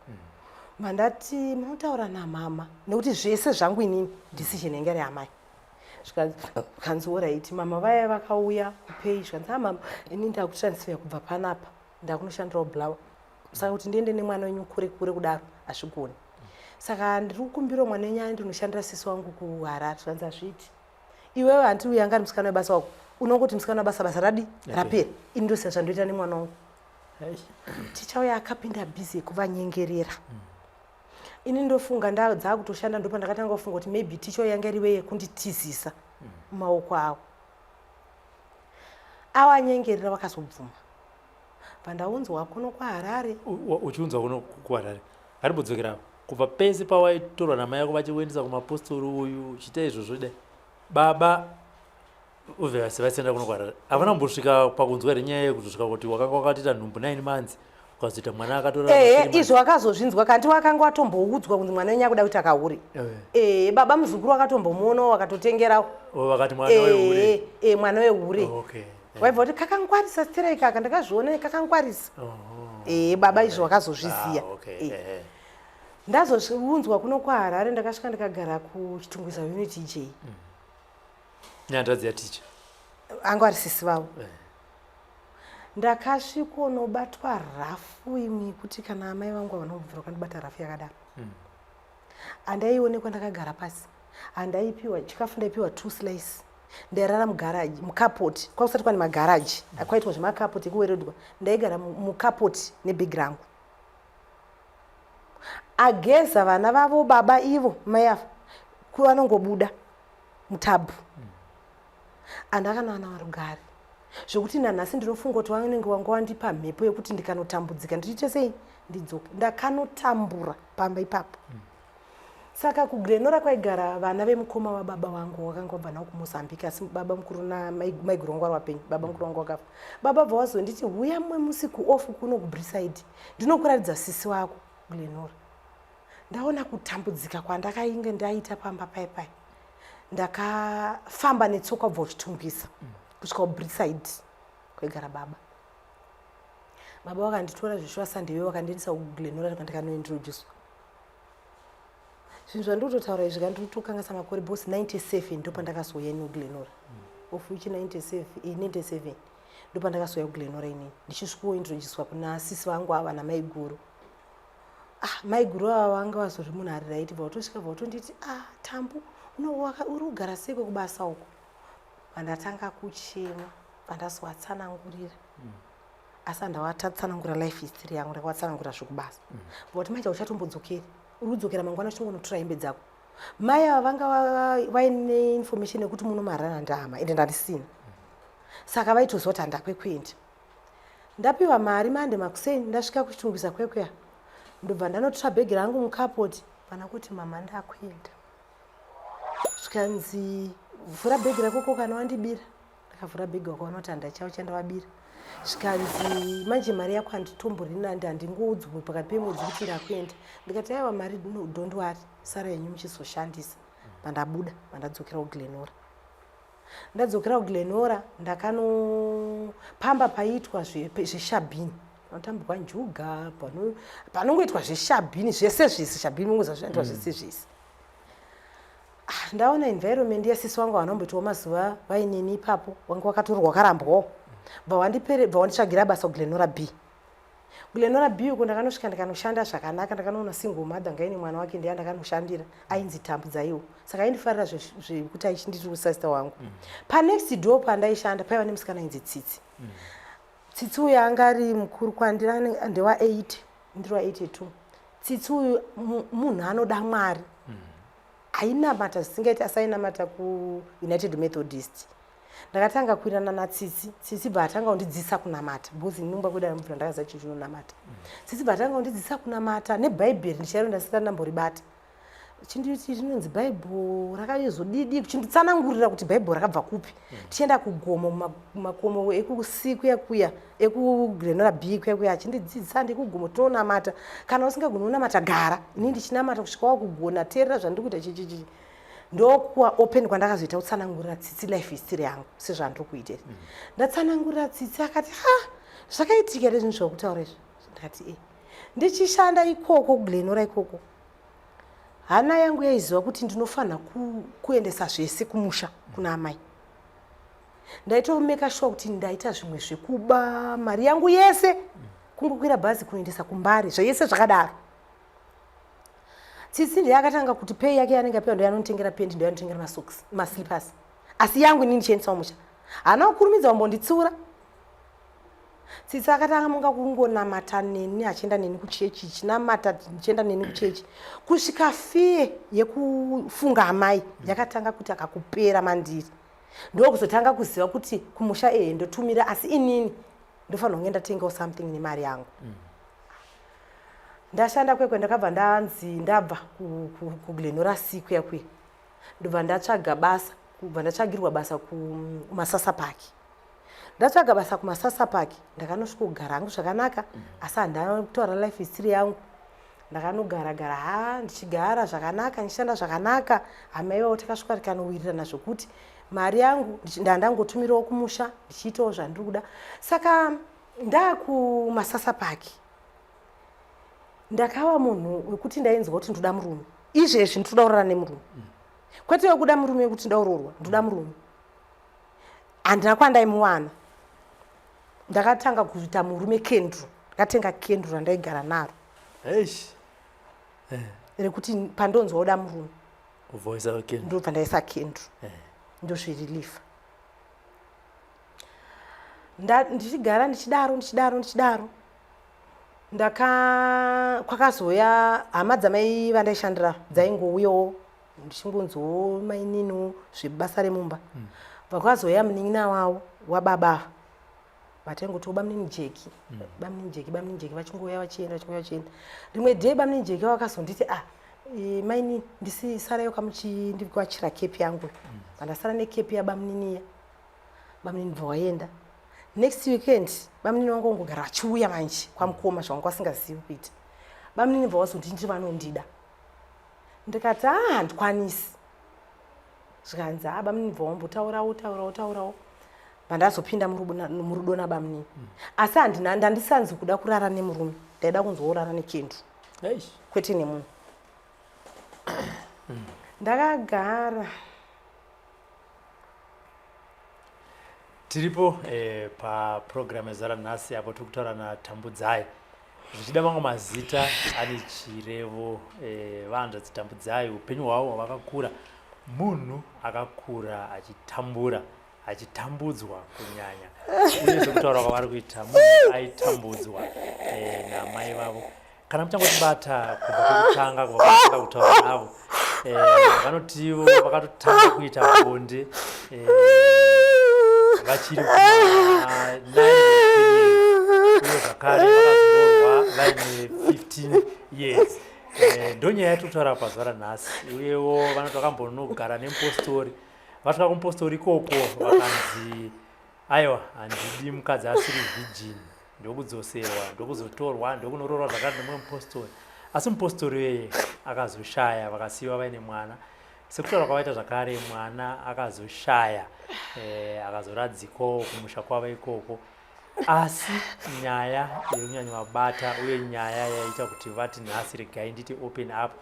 mandati munotaura namama nekuti zvese zvangu inini decision yanga iri yamai zvikanzi oraiti mama vaya vakauya kupei zvikanzi mama inini ndakutransfer kubva panapa ndakunoshandirawo bulawa saka kuti ndiende nemwana wenyu kure kudaro hazvigoni saka ndiri kukumbira mwana wenyu ndinoshandira sisi wangu kuharare zvikanzi hazviiti iwewe handiti uyu anga ari musikana webasa wako unongoti musikana webasa basa radi rapera ini ndosiya zvandoita nemwana wangu ticha uya akapinda bhizi yekuvanyengerera ini ndofunga dzakutoshanda ndopa ndakatanga kufunga kuti maybe ticha uya yanga iriwe yekunditizisa mumaoko avo awanyengerera vakazobvuma pandaunzwa kuno kwaharare uchiunzwa kuno kuharare haribodzokera kubva pese pawaitorwa namai yako vachikuendesa kumapostori uyu uchita izvozvo dai baba uvhasi vachienda kuno kuharare havana kumbosvika pakunzwa here nyaya yekuzosvika kuti wakanga wakatiita nhumbu 9 months ukazoita mwana akatora izvo wakazozvinzwa kanti wakanga watomboudzwa kunzi mwana wenyu akuda kuti akauri baba muzukuru wakatombomuonawo wakatotengerawo vakati mwana wehure mwana wehure waibva kuti kakangwarisa siterei kaka ndakazviona kakangwarisa baba izvo wakazozviziya ndazozviunzwa kuno kwaharare ndakasvika ndikagara kuchitungwiza unity ijei nyandadziya ticha anga ari sisi vavo ndakasvikonobatwa rafu imwe kuti kana amai vangu havana kubvira kwandibata rafu yakadaro Andaionekwa ndakagara pasi. Andaipiwa chikafu ndaipiwa 2 slice. Ndairara mugaraji, mukapoti. Kwakusati kwane magaraji. Akwaitwa zvemakapoti ekuweredwa. Ndaigara mukapoti nebhegi rangu. Ageza vana vavo baba ivo mai afa kuvanongobuda mutabhu. Andakanowana rugare. Zvokuti nanhasi ndinofunga kuti vanenge wanga wandipa mhepo yekuti ndikanotambudzika ndiite sei ndidzoke. Ndakanotambura pamba ipapo. Saka kuGlenora kwaigara vana vemukoma wababa wangu wakanga wabva nawo kuMozambique, asi baba mukuru namaiguru wangu wapenyu, baba mukuru wangu wakafa. Baba bva wazonditi huya mumwe musi kuofu kuno kuBriside ndinokuratidza sisi wako Glenora. Ndaona kutambudzika kwandakainge ndaita pamba pai. Ndakafamba netsoka kubva kuchitumbisa kusvika kuBriside kwaigara baba. Baba wakanditora zvishwa Sunday wakandiendesa kuGlenora ndikanointroducwa. Zvinhu zvandinotaura izvi zvikanditokangasa makore bosi 97 ndo pandakazouya kuGlenora. Of which 97 ndo pandakazouya kuGlenora inini. Ndichisvikointroducwa kuna sisi vangu ava namaiguru. Maiguru ava vanga vazori munhu ari right vautosvika vautonditi Tambu uri kugara sei kubasa uko. Pandatanga kuchema pandaswatsanangurira. Asi ndawatatsanangura life history yangu ndakawatsanangura zvekubasa. Voti maita uchatombodzokerai. Urudzokera mangwana chongonotora hembe dzako. Mai ava vanga vaine information yekuti munomarana ndama ende ndandisina. Saka vaitozoti handakwekwenda. Ndapiwa mari mande makuseni ndasvika kuchitumbisa kwekweya. Ndobva ndanotora bhegi rangu mukapoti pana kuti mama ndakwenda. Zvikanzi vhura bhegi rako kana wandibira. Ndakavhura bhegi wakaona kuti handachao chandavabira. Zvikanzi manje mari yako handitomborina handingoudzwe pakati pemwedzi kuti ndakwenda. Ndikati aiwa mari don't worry, sara yenyu muchizoshandisa. Pandabuda pandadzokera kuGlenora. Ndadzokera kuGlenora ndakanopamba paitwa zveshabhini. Panotambirwa njuga, panongoitwa zveshabhini, zvese shabhini mungoza zvinoitwa zvese zvese. Ndaona environment yasisi wangu vanomboitawo mazuva vainini ipapo wanga wakatorwa wakarambwawo. Bva wanditsvagira basa kuGlenora B. KuGlenora B uko ndakanosvika ndikanoshanda zvakanaka, ndakanoona single mother ngaine mwana wake ndiye ndakanoshandira ainzi Tambudzai. Saka aindifarira zvekuti aichinditi sister wangu. Panext door pandaishanda paiva nemusikana ainzi Tsitsi. Tsitsi uyu anga ari mukuru kwandira ndewa 8 ndiri wa 82. Tsitsi uyu munhu anoda Mwari. Ainamata zvisingaiti asainamata kuUnited Methodist. Ndakatanga kuirana naTsitsi. Tsitsi bvatanga undidzisa kunamata. Bozi ninongwa kuda mvura ndakaza chichunonamata. Tsitsi bvatanga undidzisa kunamata neBhayibheri ndicharo ndasika ndamboribata. Chinditi rinonzi Bhaibheri rakayozodidi kuchinditsanangurira kuti Bhaibheri rakabva kupi. Tienda kugomo makomo ekusiku yakuya ekuGlenora B kuya chindidzidzisa ndikugomo tonamata. Kana usingagoni kunamata gara. Ini ndichinamata kusvika kugona teerera zvandikuita chichichi. Ndokuwa open kwandakazoita utsanangurira Tsitsi life history yangu sezvandiri kuitira. Ndatsanangurira Tsitsi akati zvakaitika zvinhu zvokutaura izvi. Ndakati ndichishanda ikoko kuGlenora ikoko. Hana yangu yaiziva kuti ndinofanira kuendesa zvese kumusha kuna amai. Ndaitomeka sure kuti ndaita zvimwe zvekuba mari yangu yese kungokwira bhazi kuendesa kuMbare zvese zvakadaro. Tsitsi ndiye akatanga kuti pay yake yanenge apiwa ndiye anotengera pendi ndiye anotengera masocks maslippers. Asi yangu inini ndichiendesa kumusha. Hana kukurumidza kumbonditsiura. Tsitsi akatanga munga kungonamata neni achienda neni kuchechi chinamata chienda neni kuchechi kusvika fee yekufunga amai yakatanga kuti akakupera mandiri. Ndokuzotanga kuziva kuti kumusha ndotumira asi inini ndofanira kunge ndatengawo something nemari yangu. Ndashanda kwekwe ndakabva ndanzi ndabva kuGlenora siku yakwe. Ndobva ndatsvaga basa, kubva ndatsvagirwa basa kuMasasa Park. Ndatsvaga basa kuMasasa Park, ndakanosvika kugara hangu zvakanaka, asi handanotora life history yangu. Ndakanogara ndichigara zvakanaka, ndichishanda zvakanaka, amaiwo takasvika tikanowirirana zvokuti mari yangu ndandangotumirawo kumusha, ndichiitawo zvandiri kuda. Saka ndakuMasasa Park. Ndakava munhu wekuti ndainzwa kuti ndoda murume. Izvezvi ndoda kurara nemurume. Kwete wekuda murume wekuti ndaurorwa, ndoda murume. Handina kwandaimuwana. Ndakatanga kuita murume kendru. Ndakatenga kendru randaigara naro. rekuti pandonzwa uda murume ndobva ndaisa kendro ndozvirilifa. Ndichigara ndichidaro kwakazoya hama dzamai vandaishandira dzaingouyawo ndichingonzwo mainini zvebasa remumba. Vakazoya munin'ina wavo wababa vataingoti bamnini jeki vachingouya vachienda. Rimwe dhei bamnini jeki vakazonditi maini ndisarayo ndikuachira kepi yangu. Vandasara nekepi yabamniniya. Bamnini bva waenda. Next weekend bamnini wangu ongogara vachiuya manje kwamukoma zvanga vasingazivi kuita. Bamnini bva wazonditi vanondida. Ndikati handikwanisi. Zvikanzi bamnini bva wambotaurawo. Vandazopinda murudo nabamnini. Asi handisanzi kuda kurara nemurume. Ndaida kunzorara nekendro. Kwete nemunhu. Ndakagara. Tiripo paprogram ezara nhasi apo tikutaura naTambudzai. Zvichida mamwe mazita ane chirevo vanhu Tambudzai upenyu hwavo hwakakura. Munhu akakura achitambudzwa kunyanya. Uye zvekutaura kwavari kuita munhu aitambudzwa namai vavo. Kana muchangotibata kubva kutanga kutaura navo vanotivo vakatotanga kuita bonde vachiri kuma9 uye zvakare vakazororwa vaine 15 years. Ndonyaya yatokutaura pazuva ranhasi. Uyewo vanoti vakambonogara nemupostori. Vasvika kumupostori ikoko vakanzi aiwa handidi mukadzi asiri virgin, ndokudzoserwa, ndokuzotorwa, ndokunororwa zvakare nemumwe mupostori. Asi mupostori weye akazoshaya vakasiyiwa vaine mwana. Sekutaura kwavaita zvakare mwana akazoshaya akazoradzikwawo kumusha kwavo ikoko. Asi nyaya yekunyanya mabata uye nyaya yaita kuti vati nhasi regai nditi open up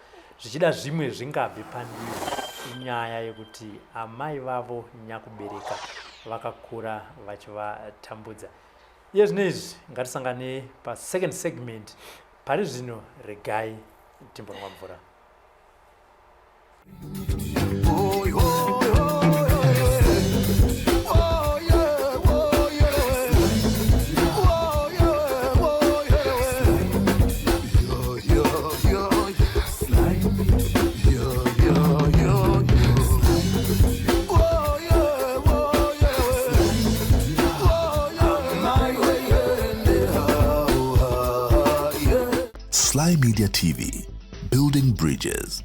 zvichida zvimwe zvingabve pandiri inyaya yekuti amai vavo nyakubereka vakakura vachivatambudza. Iye zvinezvi ngatisangane pasecond segment. Pari zvino regai timbonwa mvura. Sly Media TV, building bridges.